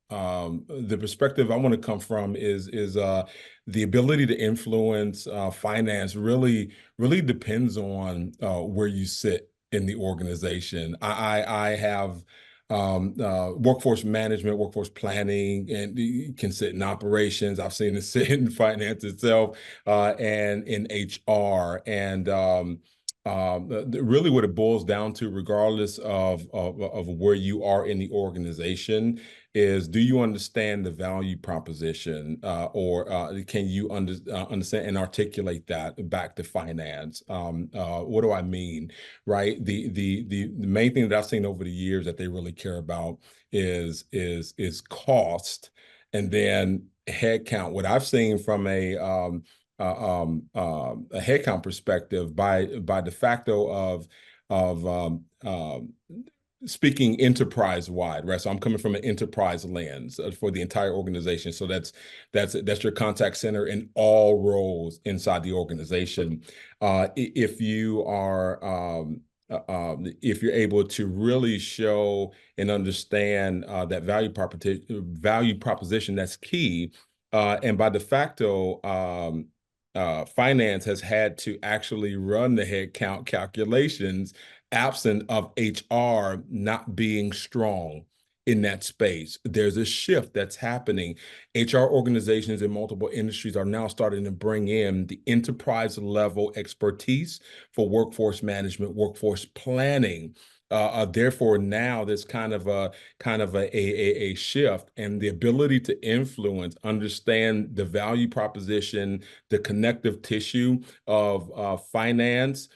The perspective I want to come from is the ability to influence finance really depends on where you sit in the organization. I have workforce management, workforce planning, and you can sit in operations. I've seen it sit in finance itself and in HR. And really what it boils down to, regardless of where you are in the organization, is, do you understand the value proposition, or can you understand and articulate that back to finance? What do I mean, right? The main thing that I've seen over the years that they really care about is cost, and then headcount. What I've seen from a headcount perspective, by de facto of speaking enterprise-wide, right? So I'm coming from an enterprise lens for the entire organization. So that's your contact center in all roles inside the organization. If you are if you're able to really show and understand that value proposition, that's key. And by de facto, finance has had to actually run the headcount calculations absent of HR not being strong in that space. There's a shift that's happening. HR organizations in multiple industries are now starting to bring in the enterprise level expertise for workforce management, workforce planning. Therefore, now there's kind of a shift, and the ability to influence, understand the value proposition, the connective tissue of finance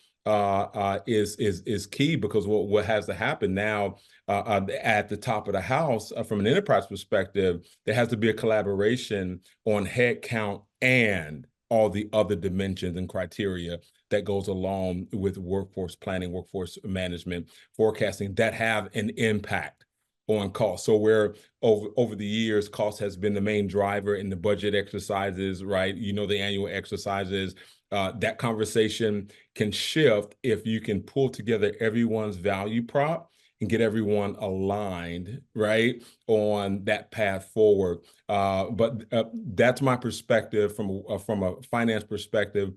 is key, because what has to happen now at the top of the house, from an enterprise perspective, there has to be a collaboration on headcount and all the other dimensions and criteria that goes along with workforce planning, workforce management, forecasting, that have an impact on cost. So where over the years, cost has been the main driver in the budget exercises, right? The annual exercises, that conversation can shift if you can pull together everyone's value prop and get everyone aligned, right, on that path forward. But that's my perspective from a finance perspective,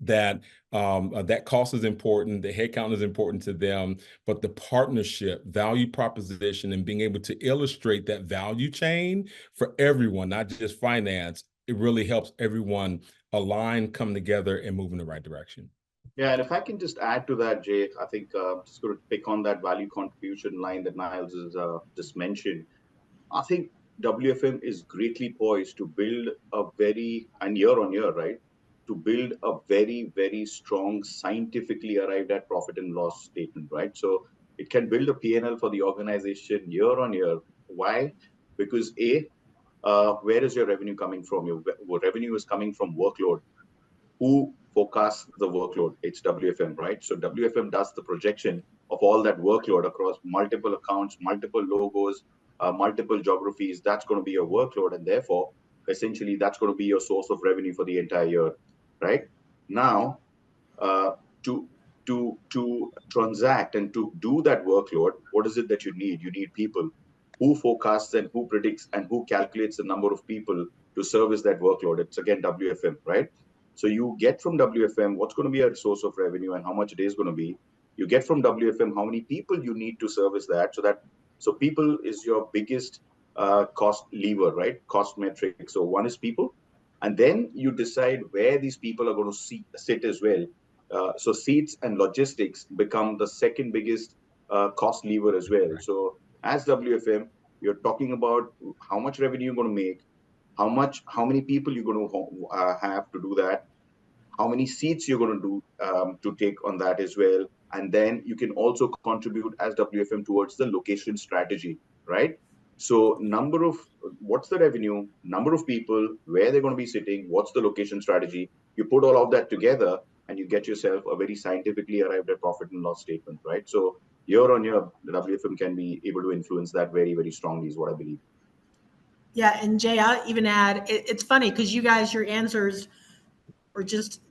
that that cost is important, the headcount is important to them, but the partnership, value proposition, and being able to illustrate that value chain for everyone, not just finance, it really helps everyone align, come together, and move in the right direction. Yeah, and if I can just add to that, Jay, I think just going to pick on that value contribution line that Niles has just mentioned. I think WFM is greatly poised to build and year on year, right, to build a very, very strong, scientifically arrived at profit and loss statement, right? So it can build a P&L for the organization year on year. Why? Because where is your revenue coming from? Your revenue is coming from workload. Who forecasts the workload. It's WFM, right? So WFM does the projection of all that workload across multiple accounts, multiple logos, multiple geographies. That's going to be your workload, and therefore, essentially, that's going to be your source of revenue for the entire year, right? Now, uh, to to transact and to do that workload, what is it that you need? You need people who forecasts and who predicts and who calculates the number of people to service that workload. It's again WFM, right? So you get from WFM what's going to be a source of revenue and how much it is going to be. You get from WFM how many people you need to service that. So people is your biggest cost lever, right? Cost metric. So one is people, and then you decide where these people are going to sit as well. So seats and logistics become the second biggest cost lever as well. So as WFM, you're talking about how much revenue you're going to make, how many people you're going to have to do that, how many seats you're going to do to take on that as well. And then you can also contribute as WFM towards the location strategy, right? So what's the revenue, number of people, where they're going to be sitting, what's the location strategy? You put all of that together and you get yourself a very scientifically arrived at profit and loss statement, right? So year on year, the WFM can be able to influence that very, very strongly is what I believe. Yeah, and Jay, I'll even add, it's funny because you guys, your answers are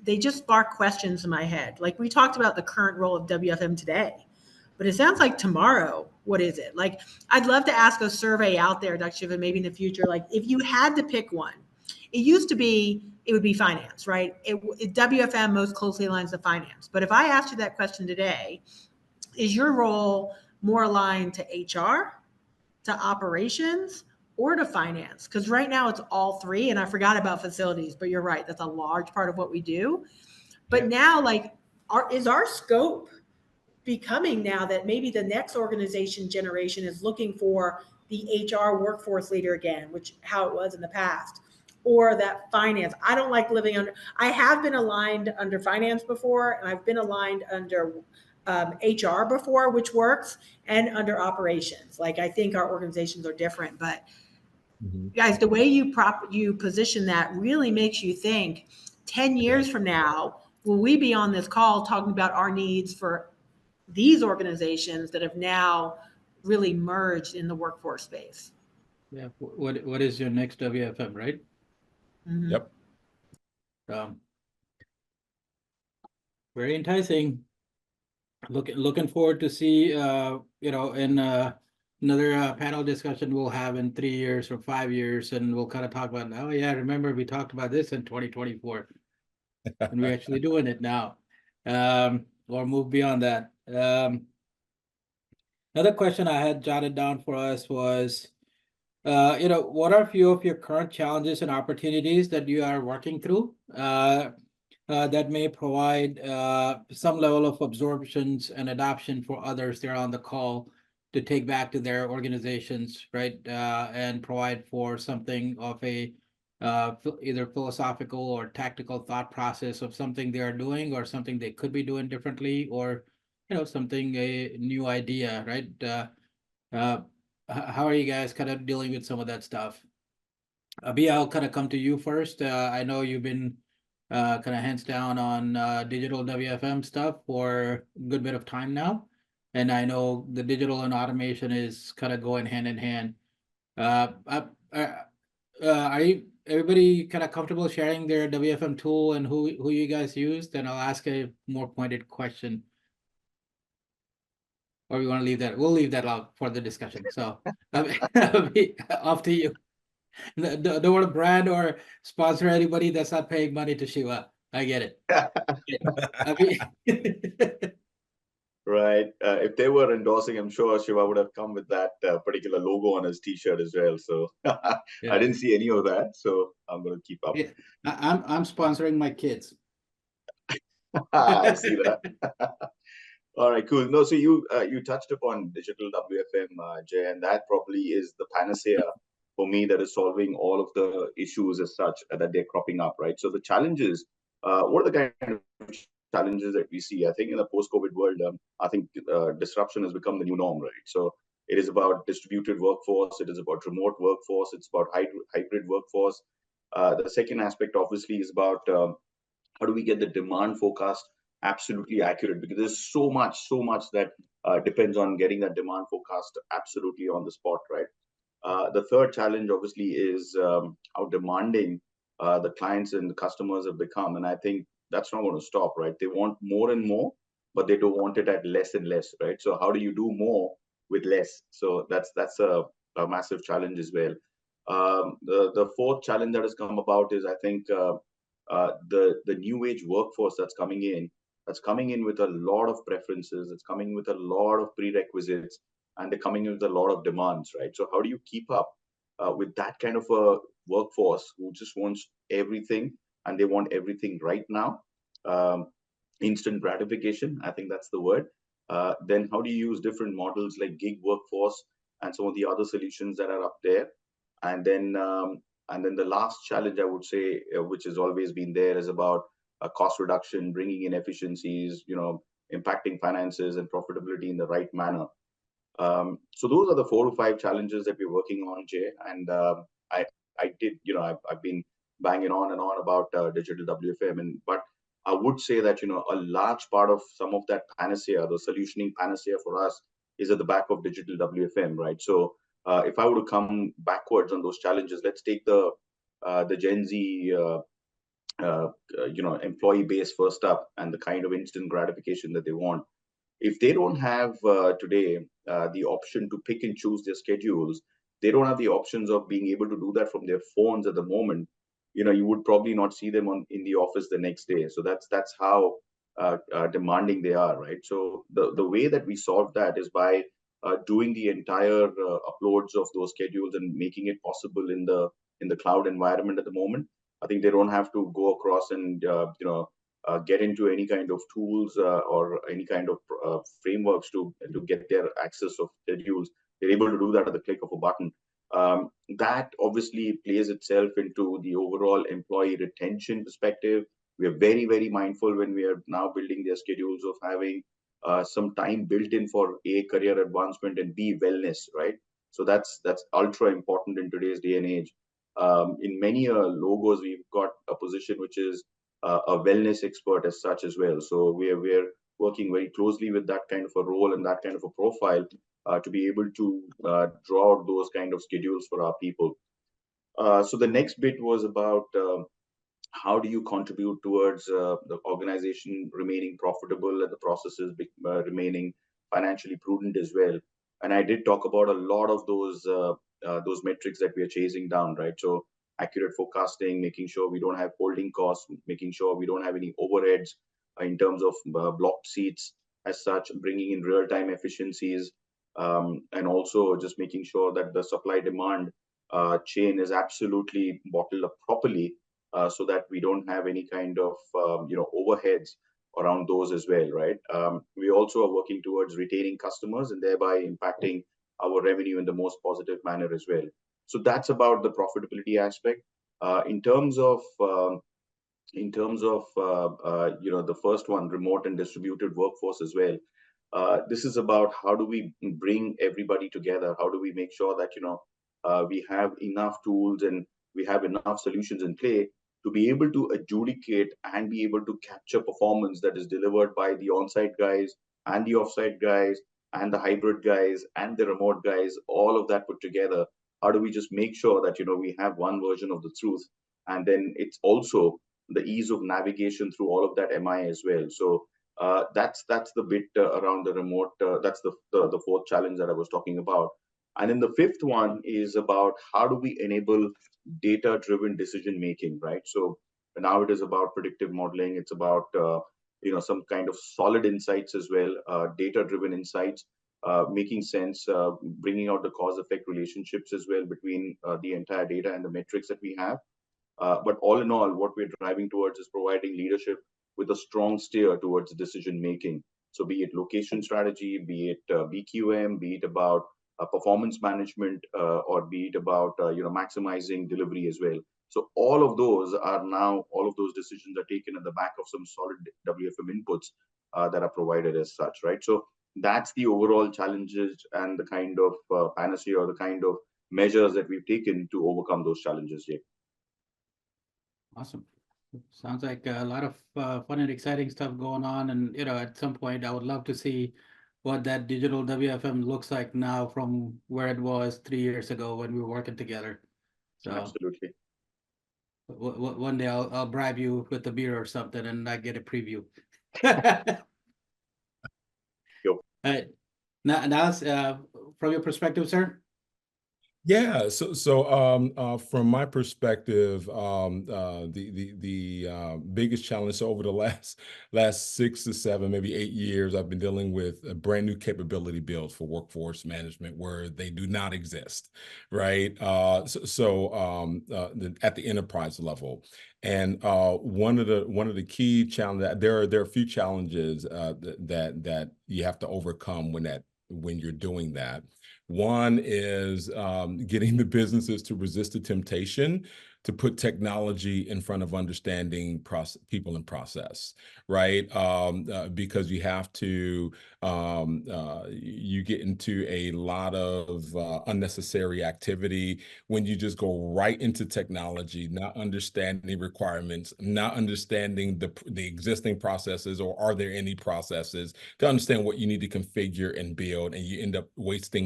they just spark questions in my head. Like we talked about the current role of WFM today, but it sounds like tomorrow, what is it? Like, I'd love to ask a survey out there, Dr. Shiva, maybe in the future, like if you had to pick one, it used to be, it would be finance, right? WFM most closely aligns to finance. But if I asked you that question today, is your role more aligned to HR, to operations, or to finance? Because right now it's all three. And I forgot about facilities, but you're right. That's a large part of what we do. But now, like, is our scope becoming now that maybe the next organization generation is looking for the HR workforce leader again, which how it was in the past, or that finance? I don't like living under, I have been aligned under finance before, and I've been aligned under HR before, which works, and under operations. Like, I think our organizations are different, but guys, the way you position that really makes you think 10 years from now, will we be on this call talking about our needs for these organizations that have now really merged in the workforce space? Yeah. What is your next WFM, right? Mm-hmm. Yep. Very enticing. Looking forward to see, in another panel discussion we'll have in 3 years or 5 years, and we'll kind of talk about, oh yeah, remember we talked about this in 2024, and we're actually doing it now, or move beyond that. Another question I had jotted down for us was, what are a few of your current challenges and opportunities that you are working through? That may provide some level of absorptions and adoption for others there on the call to take back to their organizations, right? And provide for something of a either philosophical or tactical thought process of something they are doing or something they could be doing differently, or something, a new idea, right? How are you guys kind of dealing with some of that stuff? Abhi, I'll kind of come to you first. I know you've been kind of hands down on digital WFM stuff for a good bit of time now. And I know the digital and automation is kind of going hand in hand. Are you everybody kind of comfortable sharing their WFM tool and who you guys use? Then I'll ask a more pointed question. Or we want to leave that? We'll leave that out for the discussion. So Abhi, off to you. Don't want to brand or sponsor anybody that's not paying money to Shiva. I get it. Right. If they were endorsing, I'm sure Shiva would have come with that particular logo on his T-shirt as well. So I didn't see any of that. So I'm going to keep up. Yeah. I'm sponsoring my kids. I see that. All right, cool. No, so you touched upon digital WFM, Jay, and that probably is the panacea for me that is solving all of the issues as such that they're cropping up, right? So the challenges, what are the kind of challenges that we see? I think in the post-COVID world, I think disruption has become the new norm, right? So it is about distributed workforce, it is about remote workforce, it's about hybrid workforce. The second aspect, obviously, is about how do we get the demand forecast absolutely accurate? Because there's so much that depends on getting that demand forecast absolutely on the spot, right? The third challenge, obviously, is how demanding the clients and the customers have become. And I think that's not going to stop, right? They want more and more, but they don't want it at less and less, right? So how do you do more with less? So that's a massive challenge as well. The fourth challenge that has come about is, I think, the new age workforce that's coming in with a lot of preferences, it's coming with a lot of prerequisites, and they're coming in with a lot of demands, right? So how do you keep up with that kind of a workforce who just wants everything, and they want everything right now? Um, Instant gratification, I think that's the word. Then how do you use different models like gig workforce and some of the other solutions that are up there? And then the last challenge, I would say, which has always been there, is about cost reduction, bringing in efficiencies, impacting finances and profitability in the right manner. So those are the 4 to 5 challenges that we're working on, Jay. And I did, I've been banging on and on about digital WFM, but I would say that a large part of some of that panacea, the solutioning panacea for us, is at the back of digital WFM, right? So if I were to come backwards on those challenges, let's take the Gen Z employee base first up, and the kind of instant gratification that they want. If they don't have today the option to pick and choose their schedules, they don't have the options of being able to do that from their phones at the moment. You would probably not see them in the office the next day. So that's how demanding they are, right? So the way that we solve that is by doing the entire uploads of those schedules and making it possible in the cloud environment at the moment. I think they don't have to go across and get into any kind of tools or any kind of frameworks to get their access of schedules. They're able to do that at the click of a button. That obviously plays itself into the overall employee retention perspective. We are very, very mindful when we are now building their schedules of having some time built in for A, career advancement, and B, wellness, right? So that's ultra important in today's day and age. In many logos, we've got a position which is a wellness expert as such as well. So we're working very closely with that kind of a role and that kind of a profile to be able to draw out those kind of schedules for our people. So the next bit was about how do you contribute towards the organization remaining profitable and the processes remaining financially prudent as well. And I did talk about a lot of those metrics that we are chasing down, right? So accurate forecasting, making sure we don't have holding costs, making sure we don't have any overheads in terms of blocked seats as such, bringing in real-time efficiencies, and also just making sure that the supply-demand chain is absolutely bottled up properly, so that we don't have any kind of overheads around those as well, right? We also are working towards retaining customers and thereby impacting our revenue in the most positive manner as well. So that's about the profitability aspect. In terms of the first one, remote and distributed workforce as well. This is about how do we bring everybody together? How do we make sure that we have enough tools and we have enough solutions in play to be able to adjudicate and be able to capture performance that is delivered by the on-site guys and the off-site guys and the hybrid guys and the remote guys, all of that put together. How do we just make sure that we have one version of the truth, and then it's also the ease of navigation through all of that MI as well. So that's the bit around the remote. That's the fourth challenge that I was talking about. And then the fifth one is about how do we enable data-driven decision making, right? So now it is about predictive modeling. It's about some kind of solid insights as well, data-driven insights, making sense, bringing out the cause-effect relationships as well between the entire data and the metrics that we have. But all in all, what we're driving towards is providing leadership with a strong steer towards decision making. So be it location strategy, be it BQM, be it about performance management, or be it about maximizing delivery as well. So all of those decisions are taken at the back of some solid WFM inputs that are provided as such, right? So that's the overall challenges and the kind of panacea or the kind of measures that we've taken to overcome those challenges, Jake. Awesome. Sounds like a lot of fun and exciting stuff going on. And, at some point, I would love to see what that digital WFM looks like now from where it was 3 years ago when we were working together. So Absolutely. one day I'll bribe you with a beer or something and I get a preview. Yo. Now, from your perspective, sir? Yeah, so from my perspective, the biggest challenge, so over the last 6 to 7, maybe 8 years, I've been dealing with a brand new capability builds for workforce management where they do not exist, right? At the enterprise level, and one of the key challenges, there are a few challenges that you have to overcome when you're doing that. One is getting the businesses to resist the temptation to put technology in front of understanding people and process, right? Because you have to, you get into a lot of unnecessary activity when you just go right into technology, not understanding requirements, not understanding the existing processes, or are there any processes to understand what you need to configure and build, and you end up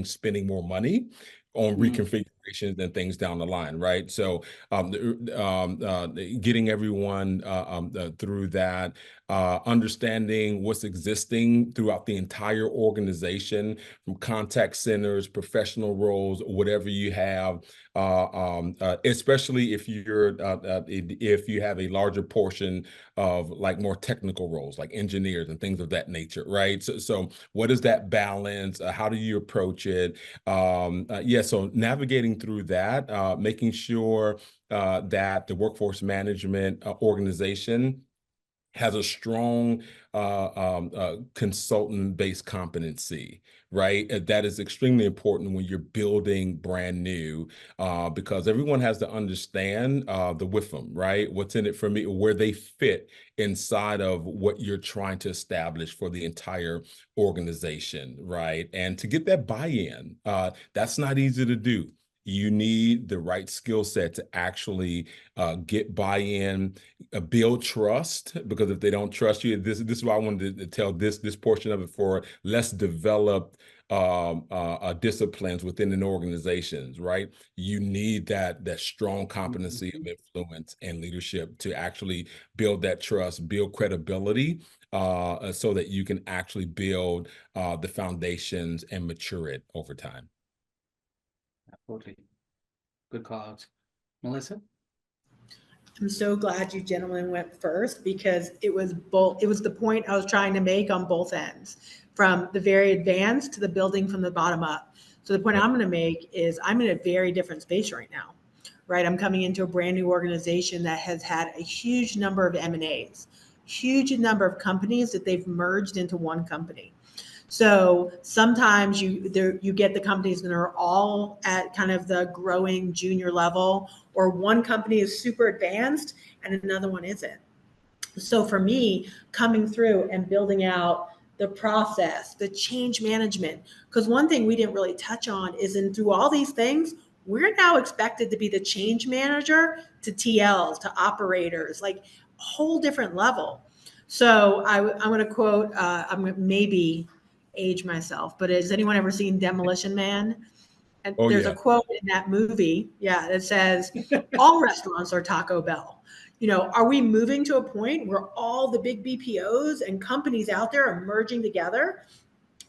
spending more money on reconfigurations and things down the line, right? So getting everyone through that, understanding what's existing throughout the entire organization, from contact centers, professional roles, whatever you have, especially if you have a larger portion of like more technical roles like engineers and things of that nature, right? So what is that balance? How do you approach it? So navigating through that, making sure that the workforce management organization has a strong consultant-based competency, right? That is extremely important when you're building brand new, because everyone has to understand the WFM, right? What's in it for me, where they fit inside of what you're trying to establish for the entire organization, right? And to get that buy-in, that's not easy to do. You need the right skill set to actually get buy-in, build trust, because if they don't trust you, this is why I wanted to tell this portion of it for less developed disciplines within an organizations, right? You need that strong competency of influence and leadership to actually build that trust, build credibility, so that you can actually build the foundations and mature it over time. Absolutely. Good call outs. Melissa? I'm so glad you gentlemen went first, because it was the point I was trying to make on both ends, from the very advanced to the building from the bottom up. So the point I'm going to make is I'm in a very different space right now, right? I'm coming into a brand new organization that has had a huge number of M&As, huge number of companies that they've merged into one company. So sometimes you get the companies that are all at kind of the growing junior level, or one company is super advanced and another one isn't. So for me, coming through and building out the process, the change management, because one thing we didn't really touch on is, in through all these things, we're now expected to be the change manager to TLs, to operators, like a whole different level. So I'm going to quote, I'm going to maybe age myself, but has anyone ever seen Demolition Man? And there's a quote in that movie, that says, all restaurants are Taco Bell. Are we moving to a point where all the big BPOs and companies out there are merging together?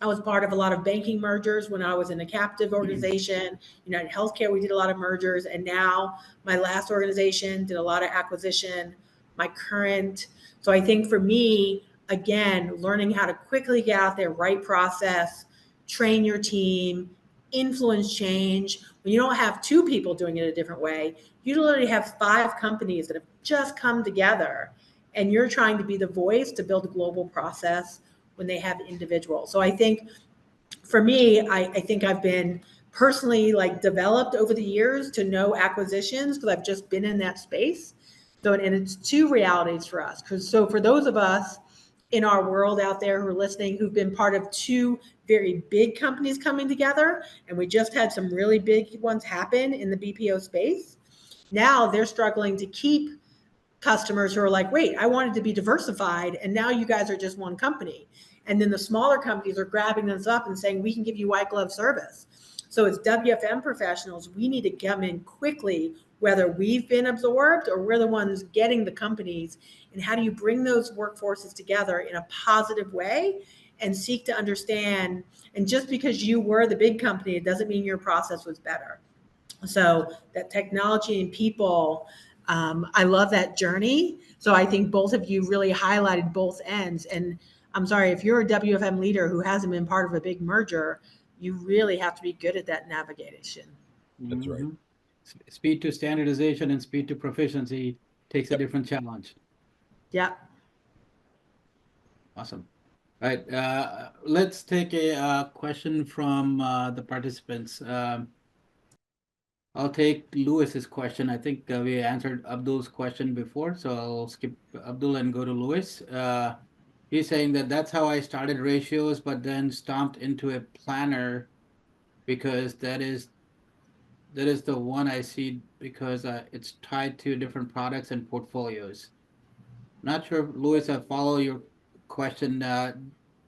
I was part of a lot of banking mergers when I was in a captive organization. In healthcare, we did a lot of mergers. And now my last organization did a lot of acquisition, my current. So I think for me, again, learning how to quickly get out there, right process, train your team, influence change. When you don't have two people doing it a different way, you literally have 5 companies that have just come together, and you're trying to be the voice to build a global process when they have individuals. So I think for me, I think I've been personally developed over the years to know acquisitions, because I've just been in that space. So, and it's 2 realities for us. So for those of us in our world out there who are listening, who've been part of 2 very big companies coming together, and we just had some really big ones happen in the BPO space, now they're struggling to keep customers who are like, wait, I wanted to be diversified, and now you guys are just one company. And then the smaller companies are grabbing this up and saying, we can give you white glove service. So as WFM professionals, we need to come in quickly, whether we've been absorbed or we're the ones getting the companies. And how do you bring those workforces together in a positive way and seek to understand? And just because you were the big company, it doesn't mean your process was better. So that technology and people, I love that journey. So I think both of you really highlighted both ends. And I'm sorry, if you're a WFM leader who hasn't been part of a big merger, you really have to be good at that navigation. That's right. Speed to standardization and speed to proficiency takes a different challenge. Yeah. Awesome. All right, let's take a question from the participants. I'll take Lewis's question. I think we answered Abdul's question before, so I'll skip Abdul and go to Lewis. He's saying that that's how I started ratios, but then stomped into a planner because that is the one I see because it's tied to different products and portfolios. Not sure, Lewis, I follow your question.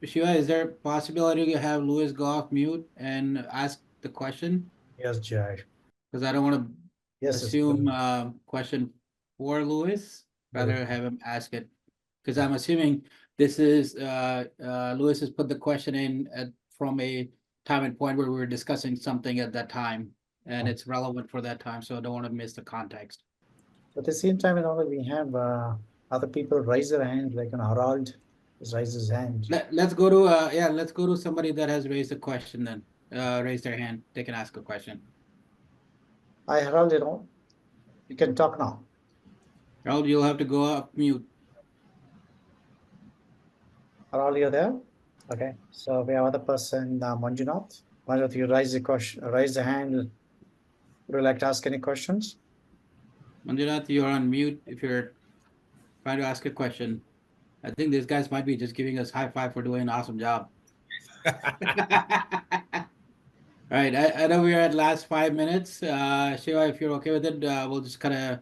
Shiva, is there a possibility to have Lewis go off mute and ask the question? Yes, Jai. Because I don't want to Yes, assume question for Lewis, rather have him ask it. Because I'm assuming this is Lewis has put the question in from a time and point where we were discussing something at that time, and it's relevant for that time, so I don't want to miss the context. At the same time, we have other people raise their hand, like Harold has raised his hand. Let's go to let's go to somebody that has raised a question then. Raise their hand. They can ask a question. Hi, Harold, you can talk now. Harold, you'll have to go off mute. Harold, you're there? Okay, so we have other person, Manjunath. Manjunath, you raise the hand. Would you like to ask any questions? Manjunath, you're on mute if you're trying to ask a question. I think these guys might be just giving us high five for doing an awesome job. All right, I know we're at last 5 minutes. Shiva, if you're okay with it, we'll just kind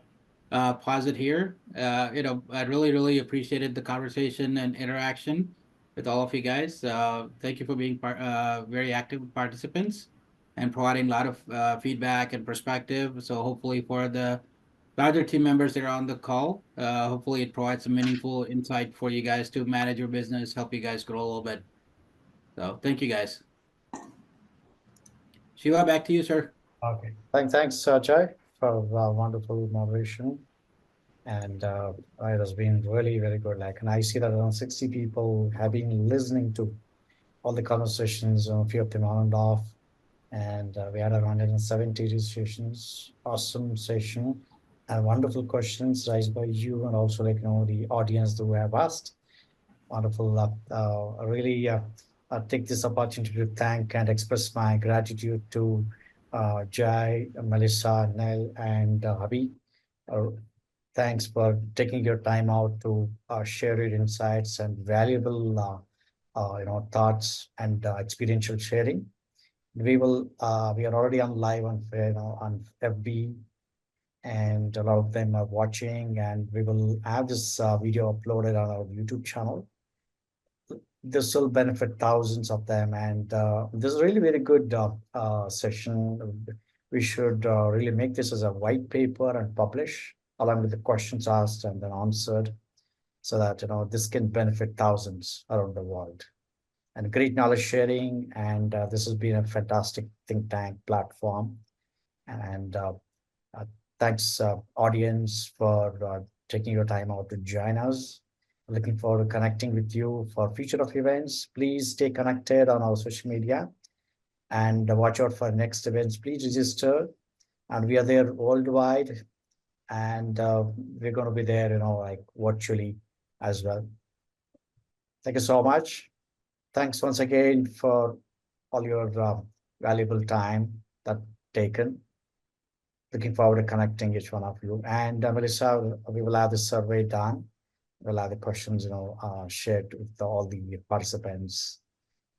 of pause it here. I really appreciated the conversation and interaction with all of you guys. Thank you for being very active participants and providing a lot of feedback and perspective. So hopefully for the larger team members that are on the call, hopefully it provides some meaningful insight for you guys to manage your business, help you guys grow a little bit. So thank you guys. Shiva, back to you, sir. Okay. Thanks, Jai, for wonderful moderation. And it has been really, very good. And I see that around 60 people have been listening to all the conversations, a few of them on and off. And we had around 170 registrations. Awesome session and wonderful questions raised by you and also the audience who have asked. Wonderful. Really take this opportunity to thank and express my gratitude to Jai, Melissa, Nell, and Habib. Thanks for taking your time out to share your insights and valuable thoughts and experiential sharing. We are already on live on FB, and a lot of them are watching, and we will have this video uploaded on our YouTube channel. This will benefit thousands of them, and this is really very good session. We should really make this as a white paper and publish along with the questions asked and then answered, so that this can benefit thousands around the world. And great knowledge sharing, and this has been a fantastic think tank platform. And thanks, audience, for taking your time out to join us. Looking forward to connecting with you for future of events. Please stay connected on our social media and watch out for next events. Please register, and we are there worldwide, and we're going to be there, virtually as well. Thank you so much. Thanks once again for all your valuable time that taken. Looking forward to connecting each one of you. And Melissa, we will have the survey done. We'll have the questions, shared with all the participants.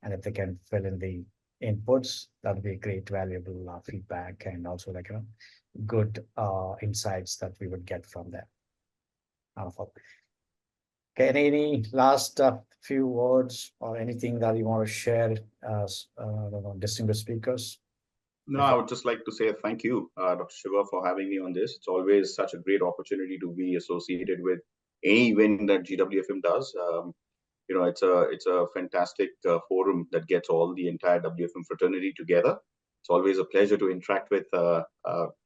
And if they can fill in the inputs, that'll be a great, valuable feedback, and also good insights that we would get from them. Wonderful. Okay, any last few words or anything that you want to share as distinguished speakers? No, I would just like to say thank you, Dr. Shiva, for having me on this. It's always such a great opportunity to be associated with any event that GWFM does. It's a fantastic forum that gets all the entire WFM fraternity together. It's always a pleasure to interact with fellow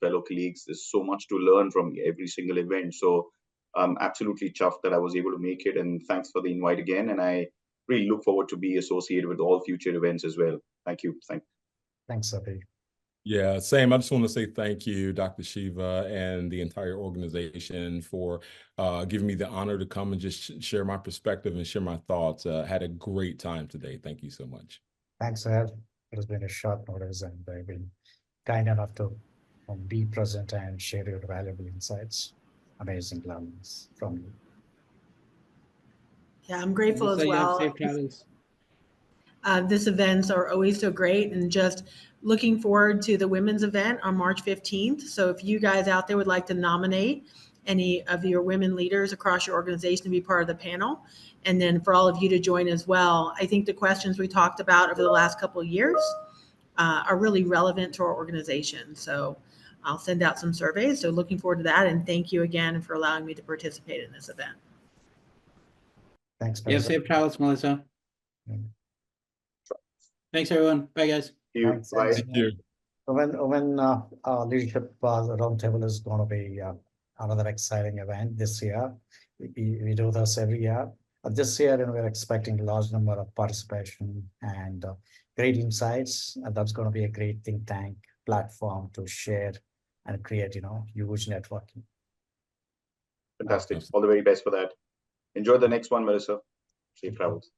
colleagues. There's so much to learn from every single event. So I'm absolutely chuffed that I was able to make it. And thanks for the invite again. And I really look forward to be associated with all future events as well. Thank you. Thanks, Abhi. Yeah, same. I just want to say thank you, Dr. Shiva, and the entire organization for giving me the honor to come and just share my perspective and share my thoughts. Had a great time today. Thank you so much. Thanks, Ed. It has been a short notice, and they've been kind enough to be present and share your valuable insights. Amazing learnings from you. Yeah, I'm grateful as So you have well. safe travels. These events are always so great, and just looking forward to the women's event on March 15th. So if you guys out there would like to nominate any of your women leaders across your organization to be part of the panel, and then for all of you to join as well, I think the questions we talked about over the last couple of years are really relevant to our organization. So I'll send out some surveys. So looking forward to that. And thank you again for allowing me to participate in this event. Thanks, You have Melissa. safe travels, Melissa. Thanks, everyone. Bye, guys. Thanks. Bye. Thank you. When leadership roundtable is going to be another exciting event this year. We do this every year. This year, we're expecting a large number of participation and great insights. And that's going to be a great think tank platform to share and create, huge networking. Fantastic. All the very best for that. Enjoy the next one, Melissa. Safe travels.